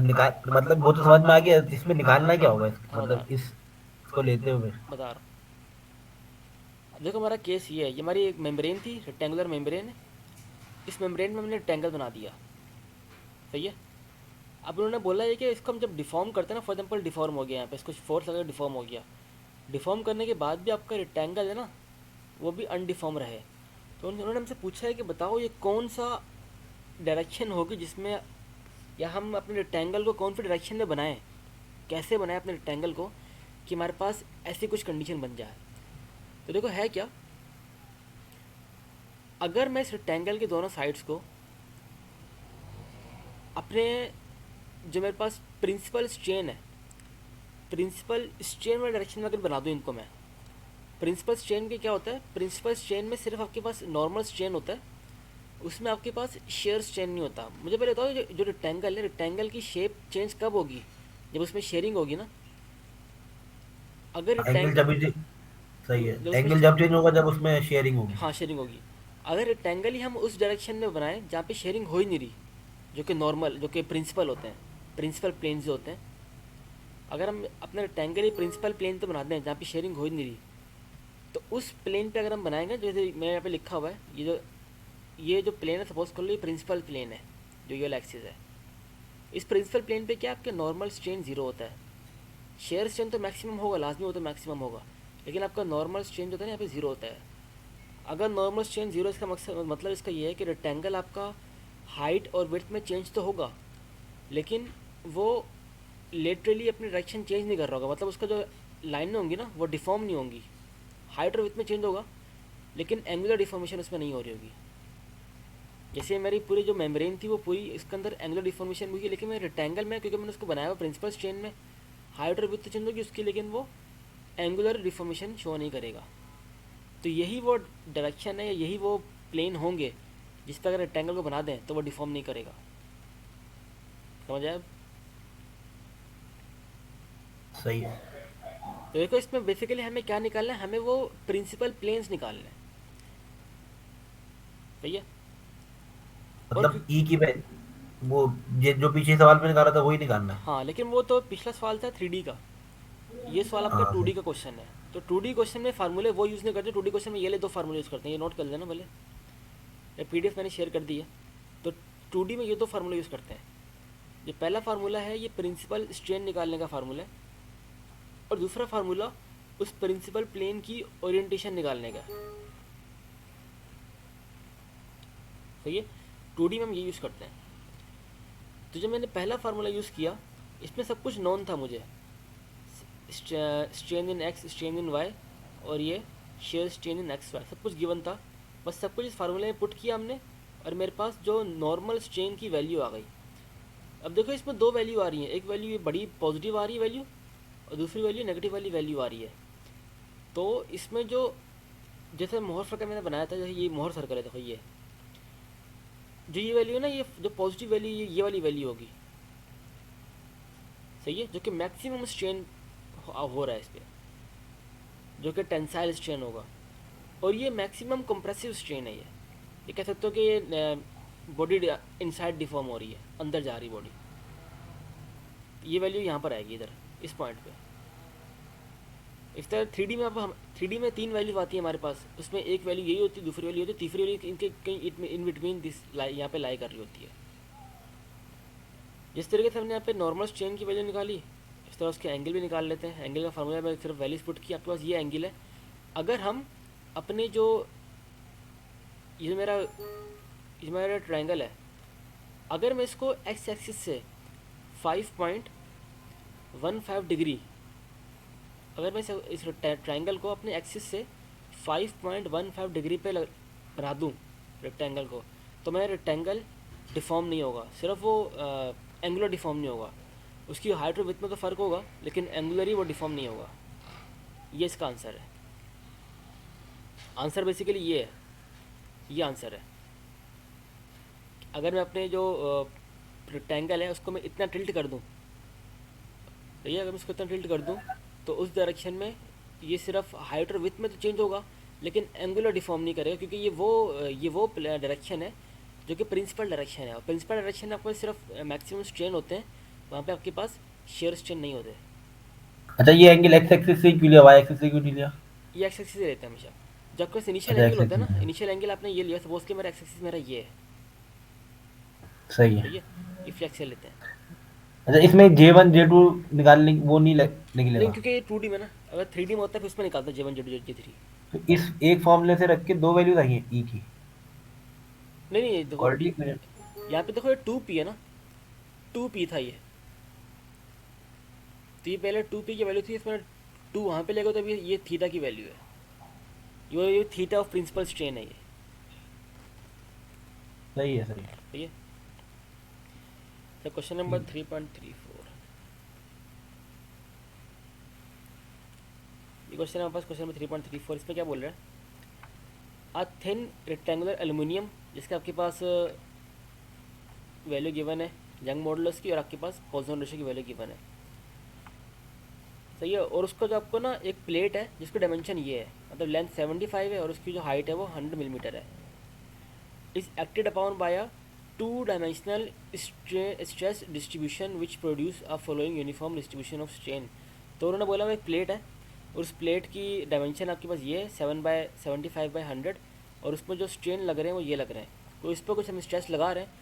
निकाल मतलब वो तो समझ में आ गया, इसमें निकालना क्या होगा है? हाँ, मतलब इसको लेते हुए। बता रहा हूँ। अब देखो हमारा केस ये है, ये हमारी एक मेम्ब्रेन थी, रेक्टेंगुलर मेम्ब्रेन है। इस मेम्ब्रेन में हमने रेक्टेंगल बना दिया, सही है। अब उन्होंने बोला है कि इसको हम जब डिफॉर्म करते हैं ना, फॉर एग्जाम्पल डिफॉर्म हो गया यहाँ पे, इसको फोर्स लगा डिफॉर्म हो गया, डिफॉर्म करने के बाद भी आपका रेक्टेंगल है ना, वो भी अनडिफॉर्म रहे। तो उन्होंने हमसे पूछा है कि बताओ ये कौन सा डायरेक्शन होगी जिसमें, या हम अपने रेक्टेंगल को कौन सी डायरेक्शन में बनाएं, कैसे बनाएं अपने रेक्टेंगल को कि हमारे पास ऐसी कुछ कंडीशन बन जाए। तो देखो है क्या, अगर मैं इस रेक्टेंगल के दोनों साइड्स को अपने, जो मेरे पास प्रिंसिपल स्ट्रेन है, प्रिंसिपल स्ट्रेन वाले डायरेक्शन में अगर बना दूँ इनको मैं, प्रिंसिपल स्ट्रेन के क्या होता है, प्रिंसिपल स्ट्रेन में सिर्फ आपके पास नॉर्मल स्ट्रेन होता है, उसमें आपके पास शेयर स्ट्रेन नहीं होता। मुझे पहले बताओ, जो रेक्टेंगल है, रेक्टेंगल की शेप चेंज कब होगी, जब उसमें शेयरिंग होगी ना। अगर एंगल रेक्टेंग जब भी सही है, जब उसमें, एंगल जब चेंज होगा जब उसमें शेयरिंग होगी। हाँ शेयरिंग होगी। अगर रेक्टेंगल ही हम उस डायरेक्शन में बनाएं जहाँ पे शेयरिंग हो ही नहीं रही, जो कि नॉर्मल, जो कि प्रिंसिपल होते हैं, प्रिंसिपल प्लेन जो होते हैं, अगर हम अपने रेक्टेंगल ही प्रिंसिपल प्लेन तो बनाते हैं जहाँ पे शेयरिंग हो ही नहीं रही, तो उस प्लेन पे अगर हम बनाएंगे, जैसे मैं यहाँ पे लिखा हुआ है, ये जो प्लेन है, सपोज कर लो ये प्रिंसिपल प्लेन है, जो ये एक्सिस है। इस प्रिंसिपल प्लेन पे क्या आपके नॉर्मल स्ट्रेन जीरो होता है, शेयर स्ट्रेन तो मैक्सिमम होगा, लाजमी हो तो मैक्सिमम होगा, लेकिन आपका नॉर्मल स्ट्रेन जो होता है ना, यहाँ पे जीरो होता है। अगर नॉर्मल स्ट्रेन जीरो, इसका मकसद मतलब इसका ये है कि रेक्टेंगल आपका हाइट और विड्थ में चेंज तो होगा, लेकिन वो लेटरली अपनी डायरेक्शन चेंज नहीं कर रहा होगा, मतलब उसका जो लाइनें होंगी ना वो डिफॉर्म नहीं होंगी। हाइट और विड्थ में चेंज होगा, लेकिन एंगुलर डिफॉर्मेशन उसमें नहीं हो रही होगी। जैसे मेरी पूरी जो मेम्ब्रेन थी वो पूरी इसके अंदर एंगुलर डिफॉर्मेशन हुई, लेकिन मैं रेक्टेंगल में, क्योंकि मैंने उसको बनाया हुआ प्रिंसिपल स्ट्रेन में, हाइट और विड्थ चेंज होगी उसकी, लेकिन वो एंगुलर डिफॉर्मेशन शो नहीं करेगा। तो यही वो डायरेक्शन है, या यही वो प्लेन होंगे जिस पर अगर रेक्टेंगल को बना दें तो वो डिफॉर्म नहीं करेगा। समझ आया? सही है। तो देखो इसमें बेसिकली हमें क्या निकालना है, हमें वो प्रिंसिपल प्लेन्स निकालने हैं, सही है। और मतलब ई की वो ये जो पीछे सवाल में निकाला था वही निकालना है। हाँ, लेकिन वो तो पिछला सवाल था 3D का, ये सवाल आपका हाँ 2D का क्वेश्चन है। तो 2D क्वेश्चन में फार्मूले वो यूज़ नहीं करते, 2D क्वेश्चन में ये ले दो फार्मूले यूज़ करते हैं, ये नोट कर लेना भले, ये PDF मैंने शेयर कर दी है। तो 2D में ये दो फार्मूले यूज़ करते हैं। जो पहला फार्मूला है ये प्रिंसिपल स्ट्रेन निकालने का फार्मूला है, और दूसरा फार्मूला उस प्रिंसिपल प्लेन की ओरिएंटेशन निकालने का, सही है। 2D में हम ये यूज़ करते हैं। तो जब मैंने पहला फार्मूला यूज़ किया, इसमें सब कुछ नॉन था मुझे, strain in X, strain in Y, और ये shear strain in X Y, सब कुछ गिवन था। बस सब कुछ इस फार्मूले में पुट किया हमने, और मेरे पास जो नॉर्मल स्ट्रेन की वैल्यू आ गई। अब देखो इसमें दो वैल्यू आ रही है, एक वैल्यू ये बड़ी पॉजिटिव आ रही है वैल्यू, और दूसरी वैल्यू नेगेटिव वाली वैल्यू आ रही है। तो इसमें जो, जैसे मोहर सर्कल मैंने बनाया था, जैसे ये मोहर सर्कल है, देखो ये जो ये वैल्यू है ना, ये जो पॉजिटिव वैल्यू, ये वाली वैल्यू होगी, सही है, जो कि मैक्सिमम स्ट्रेन हो रहा है इस पर, जो कि टेंसाइल स्ट्रेन होगा। और ये मैक्सिमम कंप्रेसिव स्ट्रेन है, ये कह सकते हो कि ये बॉडी इनसाइड डिफॉर्म हो रही है, अंदर जा रही बॉडी। ये वैल्यू यहाँ पर आएगी, इधर इस पॉइंट पे। इस तरह 3D में, अब हम 3D में तीन वैल्यू आती है हमारे पास, उसमें एक वैल्यू यही होती है, दूसरी वैल्यू होती है, तीसरी वैल्यू इनके कहीं इन बिटवीन दिस यहाँ पे लाई कर रही होती है। जिस तरीके से हमने यहाँ पे नॉर्मल स्ट्रेन की वैल्यू निकाली, इस तरह उसके एंगल भी निकाल लेते हैं। एंगल का फार्मूला में सिर्फ वैल्यूज पुट की, आपके पास ये एंगल है। अगर हम अपने जो, ये मेरा ट्रायंगल है, अगर मैं इसको एक्स एक्सिस से 5.15 डिग्री, अगर मैं इस ट्रायंगल को अपने एक्सिस से 5.15 डिग्री पे बना दूँ रेक्टेंगल को, तो मेरा रेक्टेंगल डिफॉर्म नहीं होगा, सिर्फ वो एंगुलर डिफॉर्म नहीं होगा। उसकी हाइट और विड्थ में तो फ़र्क होगा, लेकिन एंगुलरी वो डिफॉर्म नहीं होगा। ये इसका आंसर है। आंसर बेसिकली ये है, ये आंसर है। अगर मैं अपने जो रेक्टेंगल है उसको मैं इतना टिल्ट कर दूँ, तो ये अगर मैं इसको इतना टिल्ट कर दूँ, तो उस डायरेक्शन में ये सिर्फ हाइट और विड्थ में तो चेंज होगा, लेकिन एंगुलर डिफॉर्म नहीं करेगा, क्योंकि ये वो डायरेक्शन है जो कि प्रिंसिपल डायरेक्शन है, और प्रिंसिपल डायरेक्शन में आपको सिर्फ मैक्सिमम स्ट्रेन होते हैं, वहाँ पे आपके पास शेयर स्ट्रेन नहीं होते। अच्छा, ये एंगल एक्स एक्सिस से क्यों लिया, वाई एक्सिस से क्यों नहीं लिया? ये एक्स एक्सिस से रहता है हमेशा। जब आपका इनिशियल अच्छा, एंगल एक्स होता है एक्सिस ना, में। इनिशियल एंगल आपने ये लिया, सपोज कि मेरा एक्स एक्सिस मेरा ये है, सही है। सही है, ये फ्लेक्स से लेते हैं। अच्छा, इसमें J1 J2 निकालने वो नहीं लेकिन निकलेगा? क्योंकि ये 2D में ना, अगर 3D में होता है फिर उसमें निकालता है J1 J2 J3। तो इस एक फॉर्मूले से रख के दो वैल्यू आई है ई की। नहीं नहीं, देखो क्वाड्रेटिक में। यहाँ पे देखो ये 2P है ना, 2P था ये, तो ये पहले 2P की वैल्यू थी, इसमें 2 वहाँ पे लेगा तो अभी ये थीटा की वैल्यू है, ये थीटा ऑफ प्रिंसिपल स्ट्रेन है ये। सही है, सही है। ठीक है। तो क्वेश्चन नंबर ठीक। 3.34, ये क्वेश्चन हमारे पास क्वेश्चन नंबर 3.34, इसमें क्या बोल रहा है, अ थिन रेक्टेंगुलर एल्यूमिनियम, जिसके आपके पास वैल्यू गिवन है यंग मॉडुलस की, और आपके पास पोजन रेशियो की वैल्यू गिवन है, सही है। और उसका जो आपको ना एक प्लेट है जिसका डायमेंशन ये है, मतलब लेंथ 75 है और उसकी जो हाइट है वो 100 मिलीमीटर है, is acted upon bye a two dimensional stress distribution which produce a following uniform distribution of strain. तो उन्होंने बोला वो एक प्लेट है, और उस प्लेट की डायमेंशन आपके पास ये है 7/75/100, और उसमें जो स्ट्रेन लग रहे हैं वो ये लग रहे हैं, तो इस पर कुछ हम स्ट्रेस लगा रहे हैं,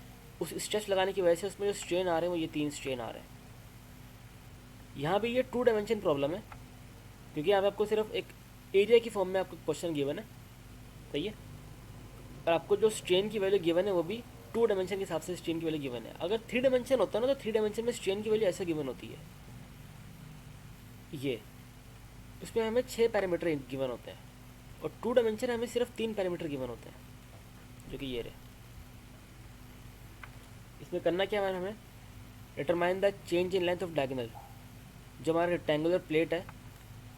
उस स्ट्रेस लगाने की वजह से उसमें जो स्ट्रेन आ रहे हैं वो ये 3 स्ट्रेन आ रहे हैं। यहाँ भी ये 2 डायमेंशन प्रॉब्लम है, क्योंकि यहाँ पे आपको सिर्फ एक एरिया की फॉर्म में आपको क्वेश्चन गिवन है, सही है, और आपको जो स्ट्रेन की वैल्यू गिवन है वो भी 2 डायमेंशन के हिसाब से स्ट्रेन की वैल्यू गिवन है। अगर 3 डायमेंशन होता है ना, तो 3 डायमेंशन में स्ट्रेन की वैल्यू ऐसे गिवन होती है, ये उसमें हमें 6 पैरामीटर गिवन होते हैं, और 2 डायमेंशन हमें सिर्फ 3 पैरामीटर गिवन होते हैं, जो कि ये रहे। इसमें करना क्या है हमें, determine the change in length of diagonal. जो हमारा रेक्टेंगुलर प्लेट है,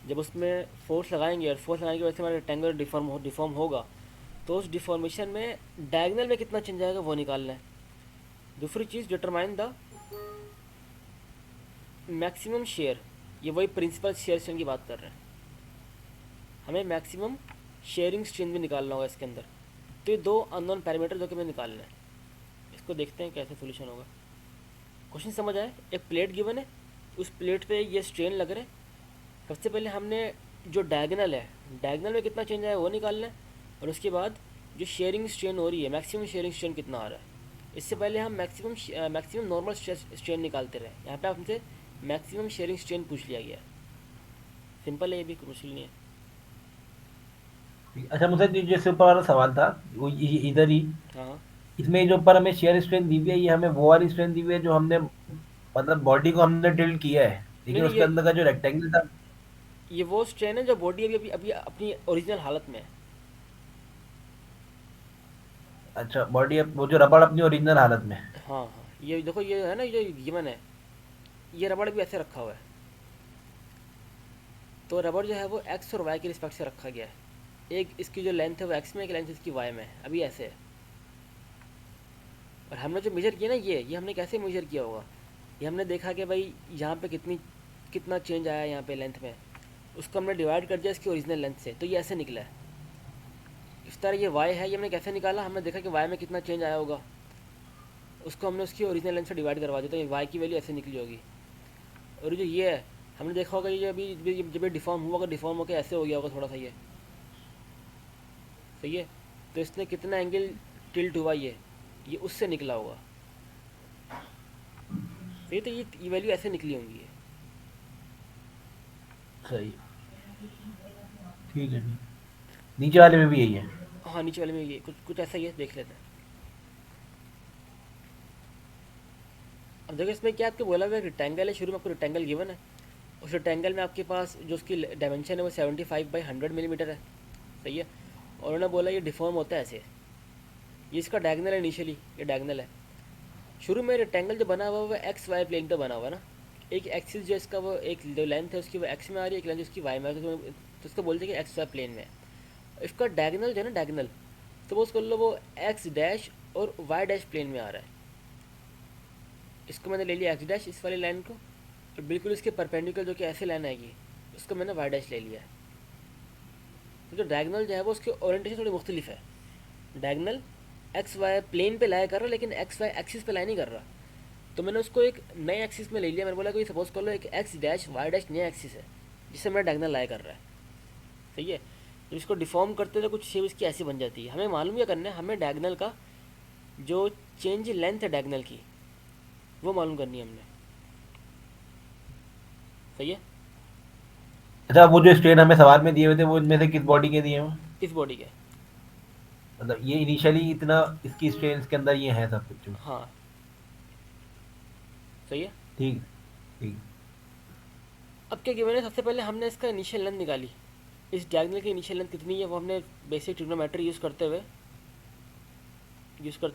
जब उसमें फोर्स लगाएंगे और फोर्स लगाने की वजह से हमारा रेक्टेंगुलर डिफॉर्म होगा, तो उस डिफॉर्मेशन में डायगोनल में कितना चेंज आएगा वो निकालना है। दूसरी चीज़, डिटरमाइन द मैक्सिमम शेयर, ये वही प्रिंसिपल शेयर स्ट्रेन की बात कर रहे हैं, हमें मैक्सिमम शेयरिंग स्ट्रेन भी निकालना होगा इसके अंदर। तो ये 2 अननोन पैरामीटर जो कि हमें निकालना है, इसको देखते हैं कैसे सोल्यूशन होगा। क्वेश्चन समझ आए, एक प्लेट गिवन है, उस प्लेट पे ये स्ट्रेन लग रहे हैं, सबसे पहले हमने जो डायगोनल है, डायगोनल में कितना चेंज आया वो निकालना है, और उसके बाद जो शेयरिंग स्ट्रेन हो रही है, मैक्सिमम शेयरिंग स्ट्रेन कितना आ रहा है। इससे पहले हम मैक्सिमम नॉर्मल स्ट्रेन निकालते रहे, यहाँ पे हमसे मैक्सिमम शेयरिंग स्ट्रेन पूछ लिया गया है। सिंपल है, ये भी कुछ मुश्किल नहीं है। अच्छा, मुझे जैसे ऊपर वाला सवाल था, वो इधर ही, हाँ हाँ। इसमें जो ऊपर हमें शेयर स्ट्रेंथ दी हुई है, ये हमें वो वाली स्ट्रेंथ दी हुई है जो हमने, मतलब बॉडी को हमने टिल्ट किया है, नहीं लेकिन नहीं, उसके अंदर का जो रेक्टेंगल था। ये वो स्ट्रेन है जो बॉडी अभी अभी अभी अपनी ओरिजिनल हालत में है। अच्छा, बॉडी वो जो रबड़ अपनी ओरिजिनल हालत में है। हाँ हाँ, ये देखो ये है ना, ये गिवन है, ये रबड़ भी ऐसे रखा हुआ है, तो रबड़ जो है वो एक्स और वाई के रिस्पेक्ट से रखा गया है, एक इसकी जो लेंथ है वो एक्स में, एक लेंथ इसकी वाई में है, अभी ऐसे है। और हमने जो मेजर किया ना, ये हमने कैसे मेजर किया होगा, ये हमने देखा कि भाई यहाँ पे कितना चेंज आया है यहाँ पे लेंथ में, उसको हमने डिवाइड कर दिया इसकी ओरिजिनल लेंथ से, तो ये ऐसे निकला है। इस तरह ये वाई है, ये हमने कैसे निकाला, हमने देखा कि वाई में कितना चेंज आया होगा, उसको हमने उसकी ओरिजिनल लेंथ से डिवाइड करवा दिया, तो ये वाई की वैल्यू ऐसे निकली होगी। और जो ये है, हमने देखा होगा ये अभी जब ये डिफॉर्म हुआ होगा, डिफॉर्म होकर ऐसे हो गया होगा थोड़ा सा, ये सही है, तो इसने कितना एंगल टिल्ट हुआ ये उससे निकला होगा, सही, तो ये वैल्यू ऐसे निकली होंगी ये। सही। ठीक है, ठीक। नीचे वाले में भी यही है। हाँ, नीचे वाले में ये कुछ कुछ ऐसा ही है, देख लेते हैं। अब देखो इसमें क्या आपको बोला हुआ है, रेक्टेंगल है, शुरू में आपको रेक्टेंगल गिवन है, उस रेक्टेंगल में आपके पास जो उसकी डायमेंशन है वो 75/100 मिलीमीटर है, सही है, और उन्होंने बोला ये डिफॉर्म होता है ऐसे, ये इसका डायगनल है, इनिशियली ये डायगनल है। शुरू में रेक्टेंगल जो बना हुआ है वो एक्स वाई प्लेन पे बना हुआ है ना, एक एक्सिस जो इसका वो एक जो लेंथ है उसकी वो एक्स में आ रही है, एक लेंथ उसकी वाई में आ रही है, तो उसको बोलते हैं कि एक्स वाई प्लेन में है। इसका डायगनल जो है ना, डायगनल, सपोज कर लो वो एक्स डैश और वाई डैश प्लेन में आ रहा है, इसको मैंने ले लिया एक्स डैश इस वाली लाइन को, और बिल्कुल इसके परपेंडिकुलर जो कि ऐसे लाइन आएगी उसको मैंने वाई डैश ले लिया है। तो जो डायगनल जो है वो उसकी ओरिएंटेशन थोड़ी मुख्तलिफ है। डायगनल एक्स वाई प्लेन पे लाया कर रहा है, लेकिन एक्स वाई एक्सिस पे लाया नहीं कर रहा। तो मैंने उसको एक नए एक्सिस में ले लिया। मैंने बोला कि सपोज कर लो एक एक्स डैश वाई डैश नया एक्सिस है जिससे मेरा डायगनल लाया कर रहा है। सही है। जब इसको डिफॉर्म करते तो कुछ शेप इसकी ऐसी बन जाती है। हमें मालूम क्या करना है, हमें डायगनल का जो चेंज लेंथ है डायगनल की वो मालूम करनी है हमने। सही है। अच्छा, वो जो स्ट्रेन हमें सवाल में दिए हुए थे वो इनमें से किस बॉडी के दिए हुए? इस बॉडी के। मतलब ये इनिशियली इतना इसकी स्ट्रेन के अंदर ये है सब कुछ? हाँ सही है। ठीक। ठीक। अब क्या गिवन है, सबसे पहले हमने इसका इनिशियल लेंथ निकाली। इस डायगनल की इनिशियल लेंथ कितनी है वो हमने बेसिक ट्रिग्नोमेट्री यूज़ करते हुए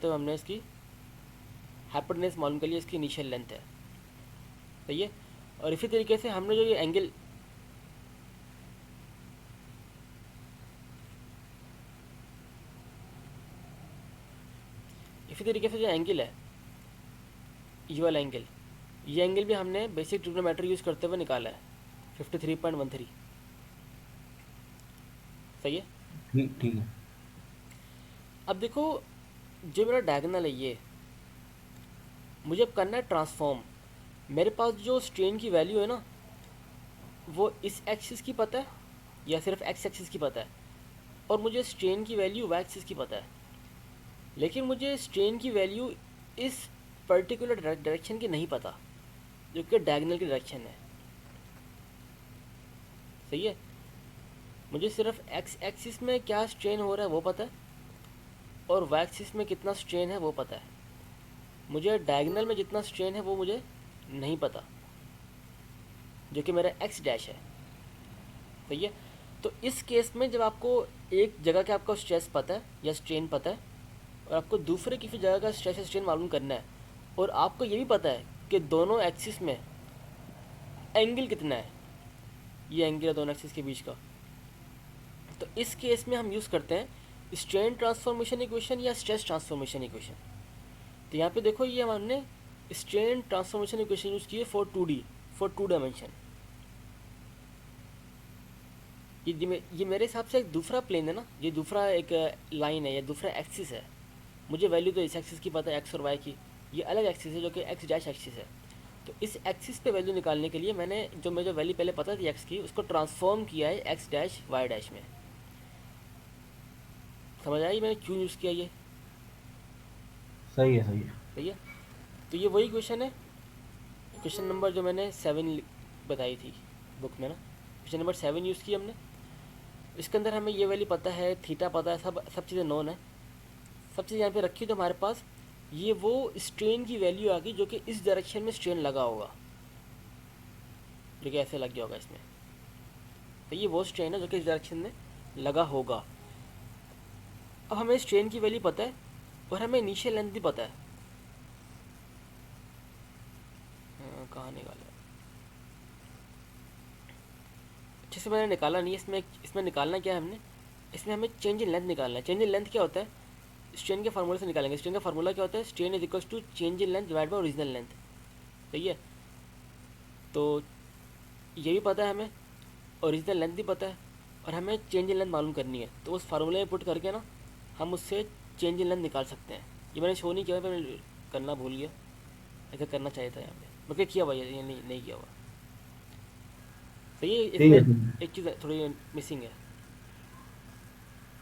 हमने इसकी हाइपोटेन्यूज मालूम कर लिया, इसकी इनिशियल लेंथ है। सही है। और इसी तरीके से हमने जो ये एंगल इसी तरीके से जो एंगल है ये वाला एंगल, ये एंगल भी हमने बेसिक ट्रिग्नोमेट्री यूज़ करते हुए निकाला है 53.13। सही है। ठीक। ठीक है। अब देखो जो मेरा डायगोनल है ये मुझे अब करना है ट्रांसफॉर्म। मेरे पास जो स्ट्रेन की वैल्यू है ना वो इस एक्सिस की पता है या सिर्फ एक्स एक्सिस की पता है, और मुझे स्ट्रेन की वैल्यू वाई एक्सिस की पता है। लेकिन मुझे स्ट्रेन की वैल्यू इस पर्टिकुलर डायरेक्शन की नहीं पता जो कि डायगोनल की डायरेक्शन है। सही है। मुझे सिर्फ एक्स एक्सिस में क्या स्ट्रेन हो रहा है वो पता है, और वाई एक्सिस में कितना स्ट्रेन है वो पता है। मुझे डायगोनल में जितना स्ट्रेन है वो मुझे नहीं पता, जो कि मेरा एक्स डैश है। सही है। तो इस केस में जब आपको एक जगह का आपका स्ट्रेस पता है या स्ट्रेन पता है, और आपको दूसरे किसी जगह का स्ट्रेस या स्ट्रेन मालूम करना है, और आपको ये भी पता है कि दोनों एक्सिस में एंगल कितना है, ये एंगल है दोनों एक्सिस के बीच का, तो इस केस में हम यूज़ करते हैं स्ट्रेन ट्रांसफॉर्मेशन इक्वेशन या स्ट्रेस ट्रांसफॉर्मेशन इक्वेशन। तो यहाँ पे देखो ये हमने स्ट्रेन ट्रांसफॉर्मेशन इक्वेशन यूज़ की है फॉर 2D, फॉर 2 डायमेंशन। ये मेरे हिसाब से एक दूसरा प्लेन है ना, ये दूसरा एक लाइन है या दूसरा एक्सिस है। मुझे वैल्यू तो इस एक्सिस की पता है एक्स और वाई की, ये अलग एक्सिस है जो कि एक्स डैश एक्सिस है। तो इस एक्सिस पे वैल्यू निकालने के लिए मैंने जो वैल्यू पहले पता थी एक्स की उसको ट्रांसफॉर्म किया है एक्स डैश वाई डैश में। समझ आई मैंने क्यों यूज़ किया ये? सही है। सही है। सही है। तो ये वही क्वेश्चन है, क्वेश्चन नंबर जो मैंने 7 बताई थी बुक में ना, क्वेश्चन नंबर 7 यूज़ किया हमने। इसके अंदर हमें ये वैल्यू पता है, थीटा पता है, सब चीज़ें नोन है, सब चीज़ यहाँ पे रखी। तो हमारे पास ये वो स्ट्रेन की वैल्यू आ गई जो कि इस डायरेक्शन में स्ट्रेन लगा होगा, जो कि ऐसे लग गया होगा इसमें। तो ये वो स्ट्रेन है जो कि इस डायरेक्शन में लगा होगा। अब हमें स्ट्रेन की वैल्यू पता है और हमें इनिशियल लेंथ भी पता है। कहाँ निकाला? अच्छे से मैंने निकाला नहीं, इसमें निकालना क्या है हमने, इसमें हमें चेंज इन लेंथ निकालना है। चेंज इन लेंथ क्या होता है, स्ट्रेन के फार्मूले से निकालेंगे। स्ट्रेन का फार्मूला क्या होता है, strain is equals to change in length divide by original length. सही है। तो ये भी पता है हमें, ओरिजिनल लेंथ भी पता है, और हमें चेंज इन लेंथ मालूम करनी है। तो उस फार्मूले में पुट करके ना हम उससे चेंज इन लेंथ निकाल सकते हैं। ये मैंने शो नहीं किया, मैंने करना भूल गया, ऐसा करना चाहिए था यहाँ पे, बल्कि किया हुआ ये नहीं किया हुआ। तो ये ठीक इसमें है। एक चीज़ थोड़ी मिसिंग है।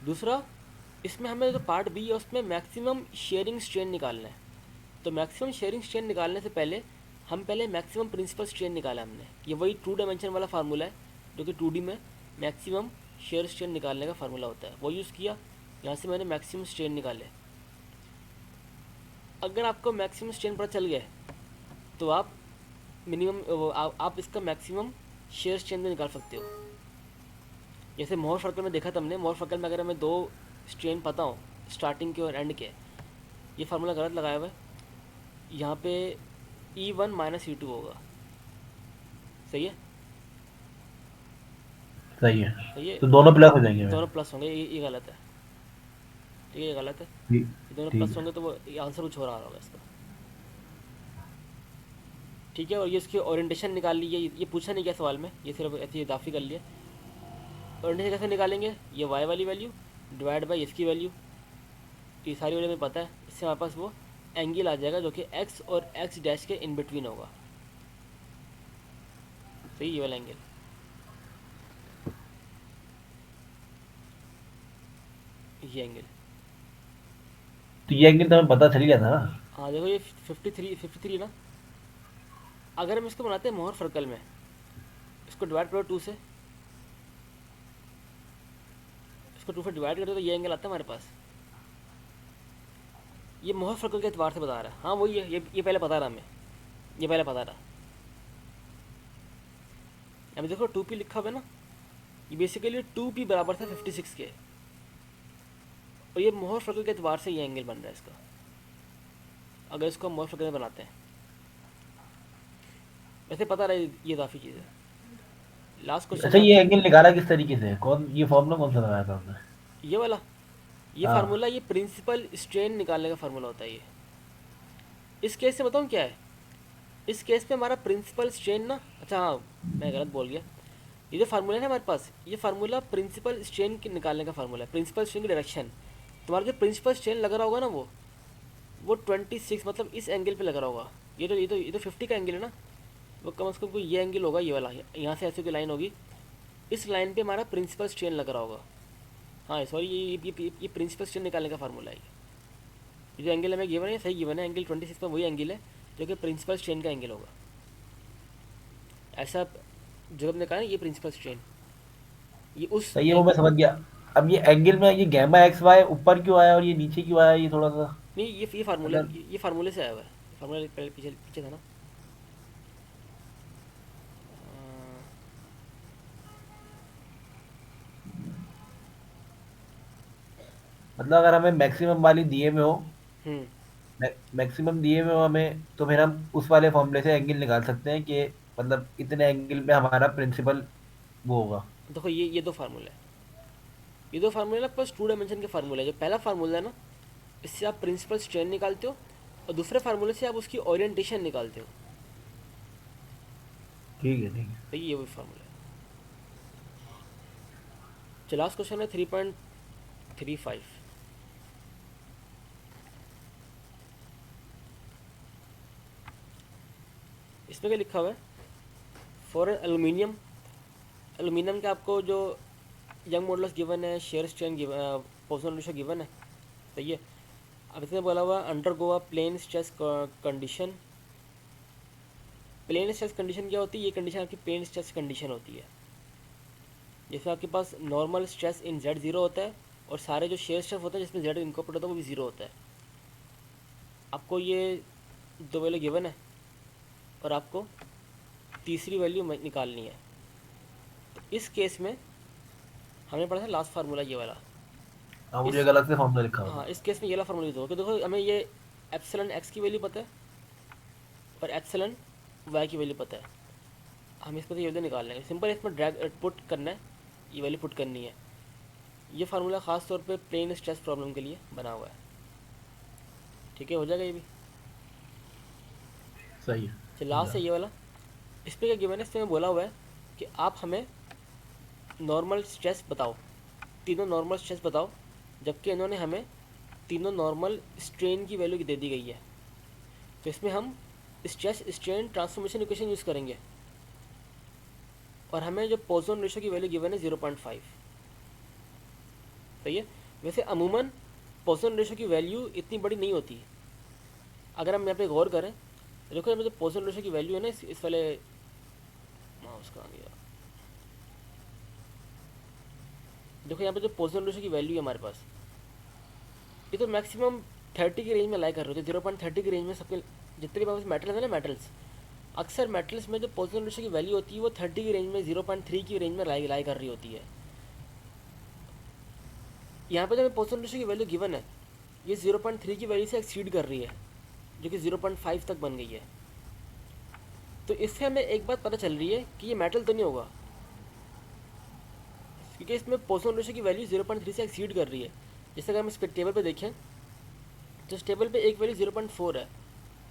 दूसरा, इसमें हमें जो पार्ट बी है उसमें मैक्सिमम शेयरिंग स्ट्रेन निकालना है। तो मैक्सिमम शेयरिंग स्ट्रेन निकालने से पहले हम पहले मैक्सिमम प्रिंसिपल स्ट्रेन निकाला हमने। ये वही 2 डायमेंशन वाला फार्मूला है जो कि 2D में मैक्सिमम शेयर स्ट्रेन निकालने का फार्मूला होता है, वो यूज़ किया। यहाँ से मैंने मैक्सिमम स्ट्रेन निकाले। अगर आपको मैक्सिमम स्ट्रेन पता चल गया तो आप आप इसका मैक्सिमम शेयर स्ट्रेन भी निकाल सकते हो। जैसे मोहर सर्कल में देखा था हमने, मोहर सर्कल में अगर हमें 2 स्ट्रेन पता हो स्टार्टिंग के और एंड के, ये फार्मूला गलत लगाया हुआ है। यहाँ पे E1 माइनस E2 होगा। सही है। सही है। सही है। तो दोनों प्लस हो जाएंगे दोनों मेरे। प्लस होंगे, ये गलत है। ठीक है, ये गलत है। ठीक। ये दोनों ठीक प्लस है। होंगे तो वो आंसर कुछ हो रहा होगा इसका। ठीक है। और ये इसकी ओरिएंटेशन निकाल ली है, ये पूछा नहीं गया सवाल में, ये सिर्फ ऐसे इजाफी कर लिया। और इसे कैसे निकालेंगे, ये y वाली वैल्यू डिवाइड बाई इसकी वैल्यू, ये सारी वैल्यू हमें पता है, इससे हमारे पास वो एंगल आ जाएगा जो कि x और x डैश के इन बिटवीन होगा। सही, ये वाला एंगल, ये एंगल। तो ये एंगल तो हमें पता चल गया था ना। हाँ देखो ये 53 ना। अगर हम इसको बनाते हैं मोहर सर्कल में, इसको डिवाइड करो 2 से, इसको 2 से डिवाइड करते तो ये एंगल आता है हमारे पास। ये मोहर सर्कल के एतबार से बता रहा है। हाँ वही है, ये पहले पता रहा हमें, ये पहले पता रहा। अभी देखो 2p लिखा हुआ है ना, ये बेसिकली 2p बराबर था 56 के, और ये मोहर सर्कल के एतबार से ये एंगल बन रहा है इसका, अगर इसको हम मोहर सर्कल में बनाते हैं। वैसे पता रहा ये काफ़ी चीज़ है। लास्ट क्वेश्चन अच्छा, है, ये एंगल निकाला किस तरीके से, कौन ये फॉर्मूला कौन सा लगाया था हमने? ये वाला, ये हाँ। फार्मूला, ये प्रिंसिपल स्ट्रेन निकालने का फार्मूला होता है ये। इस केस से बताऊँ क्या है, इस केस में हमारा प्रिंसिपल स्ट्रेन ना, अच्छा हाँ मैं गलत बोल गया, ये जो फार्मूला है ना हमारे पास, ये फार्मूला प्रिंसिपल स्ट्रेन के निकालने का फार्मूला है, प्रिंसिपल स्ट्रेन की डायरेक्शन। तुम्हारा जो प्रिंसिपल स्ट्रेन लग रहा होगा ना वो 26 मतलब इस एंगल पे लग रहा होगा। ये तो 50 का एंगल है ना, वो कम से कम कोई ये एंगल होगा, ये वाला, यहाँ से ऐसे कोई लाइन होगी, इस लाइन पे हमारा प्रिंसिपल स्ट्रेन लग रहा होगा। हाँ सॉरी, ये प्रिंसिपल स्ट्रेन निकालने का फार्मूला है। ये जो एंगल हमें गिवन है सही गिवन है, एंगल 26 पर वही एंगल है जो कि प्रिंसिपल स्ट्रेन का एंगल होगा। ऐसा जो हमने कहा ना, ये प्रिंसिपल स्ट्रेन, ये उस सही है, वो मैं समझ गया। अब ये एंगल में ये गैमा एक्स वाई ऊपर क्यों आया और ये नीचे क्यों आया, ये थोड़ा सा नहीं, ये फार्मूले, अगर ये फार्मूले से आया हुआ है। फार्मूला पहले पीछे पीछे था ना। मतलब अगर हमें मैक्सिमम वाली दिए में हो, हम्म। मैक्सिमम दिए में हो हमें, तो फिर हम उस वाले फॉर्मूले से एंगल निकाल सकते हैं कि मतलब इतने एंगल में हमारा प्रिंसिपल वो होगा। देखो ये दो फार्मूले हैं, ये दो फार्मूले ना प्लस 2 डायमेंशन के फार्मूले। जो पहला फार्मूला है ना, इससे आप प्रिंसिपल स्ट्रेन निकालते हो, और दूसरे फार्मूले से आप उसकी ओरिएंटेशन निकालते हो। ठीक है, ठीक है। तो ये वही फार्मूला है। चलो लास्ट क्वेश्चन है 3.35। इसमें क्या लिखा हुआ है, फॉर एलुमिनियम, एलुमिनियम के आपको जो यंग मॉडल्स गिवन है, shear strain given, Poisson ratio given है, सही है। अब इसमें बोला हुआ undergo plane stress condition. Plane stress condition क्या होती है, ये कंडीशन आपकी प्लेन स्ट्रेस कंडीशन होती है, जिसमें आपके पास normal stress in z zero होता है, और सारे जो शेयर स्ट्रेस होता है जिसमें जेड इनकॉर्पोरेट होता है वो भी ज़ीरो होता है। आपको ये दो वैल्यू गिवन है, और आपको तीसरी वैल्यू निकालनी है। तो इस केस में हमने पढ़ा था लास्ट फार्मूला ये वाला। हाँ, मुझे इस एक अलग से फॉर्मूला लिखा हुआ हाँ, था। इस केस में ये वाला फार्मूला यूज़ होगा कि देखो हमें ये एप्सिलॉन एक्स की वैल्यू पता है और एप्सिलॉन वाई की वैल्यू पता है, हम इस पर ये वैल्यू निकाल लेंगे। सिंपल इसमें ड्रैग पुट करना है, ये वैल्यू पुट करनी है। ये फार्मूला ख़ास तौर पे प्लेन स्ट्रेस प्रॉब्लम के लिए बना हुआ है। ठीक है, हो जाएगा ये भी। सही है। चलो लास्ट है ये वाला, इस पर क्या गिवन है, इसमें बोला हुआ है कि आप हमें नॉर्मल स्ट्रेस बताओ, तीनों नॉर्मल स्ट्रेस बताओ, जबकि इन्होंने हमें तीनों नॉर्मल स्ट्रेन की वैल्यू दे दी गई है। तो इसमें हम stress strain transformation equation use करेंगे, और हमें जो पोजन रेशो की वैल्यू गिवन है 0.5, सही है। वैसे अमूमन पोजन रेशो की वैल्यू इतनी बड़ी नहीं होती। अगर हम यहाँ पे गौर करें, देखो यहाँ पे जो पोजन रेशो की वैल्यू है ना, इस वाले माउस कहाँ गया, देखो यहाँ पे जो पोजन रेशो की वैल्यू है हमारे पास, ये तो मैक्सिमम 30 की रेंज में लाई कर रहे होते, 0.30 की रेंज में। सबके जितने भी पास मेटल्स है ना, मेटल्स, अक्सर मेटल्स में जो पोजन रेशो की वैल्यू होती है वो 30 की रेंज में, 0.3 की रेंज में लाई कर रही होती है। यहाँ पे जो पोजन रेशो की वैल्यू गिवन है, ये 0.3 की वैल्यू से एक्सीड कर रही है, जो कि 0.5 तक बन गई है। तो इससे हमें एक बात पता चल रही है कि ये मेटल तो नहीं होगा, क्योंकि इसमें पोजन रेशो की वैल्यू 0.3 से एक्सीड कर रही है। जैसे अगर हम इस टेबल पे देखें, तो इस टेबल पे एक वैल्यू 0.4 है,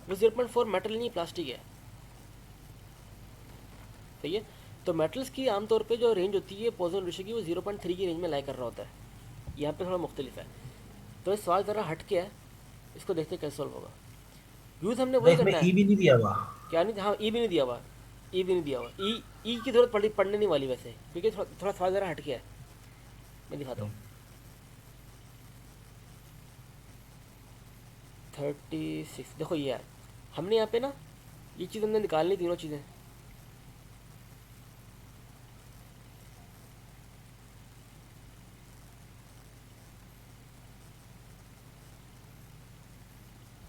वो 0.4 मेटल नहीं, प्लास्टिक है, सही है। तो मेटल्स की आमतौर पे जो रेंज होती है पोजन रेशो की वो 0.3 की रेंज में लाई कर रहा होता है। यहाँ पे थोड़ा मुख्तलिफ है। तो ये सवाल ज़रा हट के है, इसको देखते हैं कैसे सॉल्व होगा। यूज़ हमने अरे वही इसमें करना ई है। भी नहीं दिया हुआ। क्या नहीं, हाँ ई भी नहीं दिया हुआ, ई भी नहीं दिया हुआ। ई की ज़रूरत पड़ने नहीं वाली वैसे, क्योंकि थोड़ा थोड़ा सवाल ज़रा हट के है। मैं दिखाता हूँ। 36 देखो ये है, हमने यहाँ पे ना ये चीज़ हमने निकालनी, तीनों चीज़ें।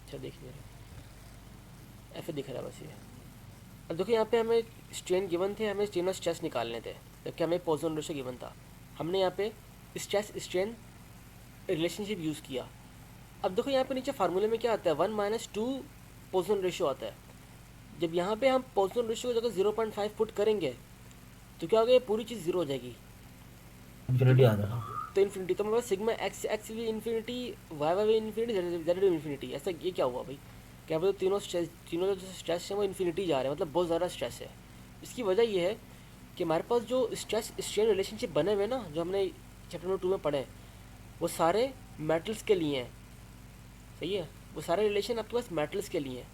अच्छा देख नहीं रहा, ऐसे दिख रहा है बस ये। अब देखो यहाँ पे हमें स्ट्रेन गिवन थे, हमें स्ट्रेन और स्ट्रेस निकालने थे, जबकि हमें पोजन रेशो गिवन था। हमने यहाँ पे स्ट्रेस स्ट्रेन रिलेशनशिप यूज़ किया। अब देखो यहाँ पे नीचे फार्मूले में क्या आता है, 1 - 2 पोजन रेशो आता है। जब यहाँ पे हम पोजन रेशो को जगह 0.5 पुट करेंगे तो क्या होगा, ये पूरी चीज़ ज़ीरो हो जाएगी। इन्फिनिटी क्योंकि आ जाएगा। तो इन्फिनिटी तो मतलब सिग्मा एक्स एक्स भी इन्फिनिटी, वाई भी इन्फिनिटी, जेड भी इन्फिनिटी। ऐसा ये क्या हुआ भाई, क्या बोलते तीनों जो स्ट्रेस है वो इन्फिनिटी जा रहे हैं, मतलब बहुत ज़्यादा स्ट्रेस है। इसकी वजह ये है कि हमारे पास जो स्ट्रेस स्ट्रेन रिलेशनशिप बने हुए ना, जो हमने चैप्टर नंबर 2 में पढ़े, वो सारे मेटल्स के लिए हैं। सही है, वो सारे रिलेशन आपके पास मेटल्स के लिए हैं।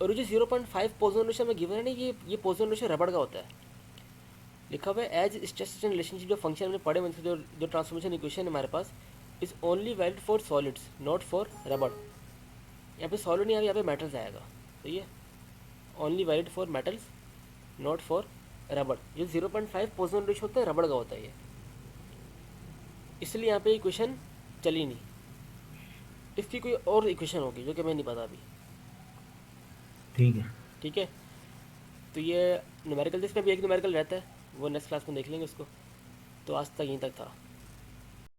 और ये जो 0.5 पोजन रेशो में गिवन है ना, ये पोजन रेशो रबड़ का होता है। लिखा हुआ है एज स्ट्रेस रिलेशनशिप, जो फंक्शन हमने पढ़े, मतलब जो ट्रांसफॉर्मेशन इक्वेशन है हमारे पास, is only valid for solids not for रबड़। यहाँ पे सॉलिड नहीं आएगा, यहाँ पे मेटल्स आएगा। सही है, only valid for metals not for रबड़। जो 0.5 पोजन रेशो होता है रबड़ का होता है ये, इसलिए यहाँ पे इक्वेशन चली नहीं। इसकी कोई और इक्वेशन होगी जो कि मैं नहीं पता अभी। ठीक है। ठीक है, तो ये न्यूमेरिकल, इसमें भी एक न्यूमेरिकल रहता है, वो नेक्स्ट क्लास में देख लेंगे उसको। तो आज तक यहीं तक था।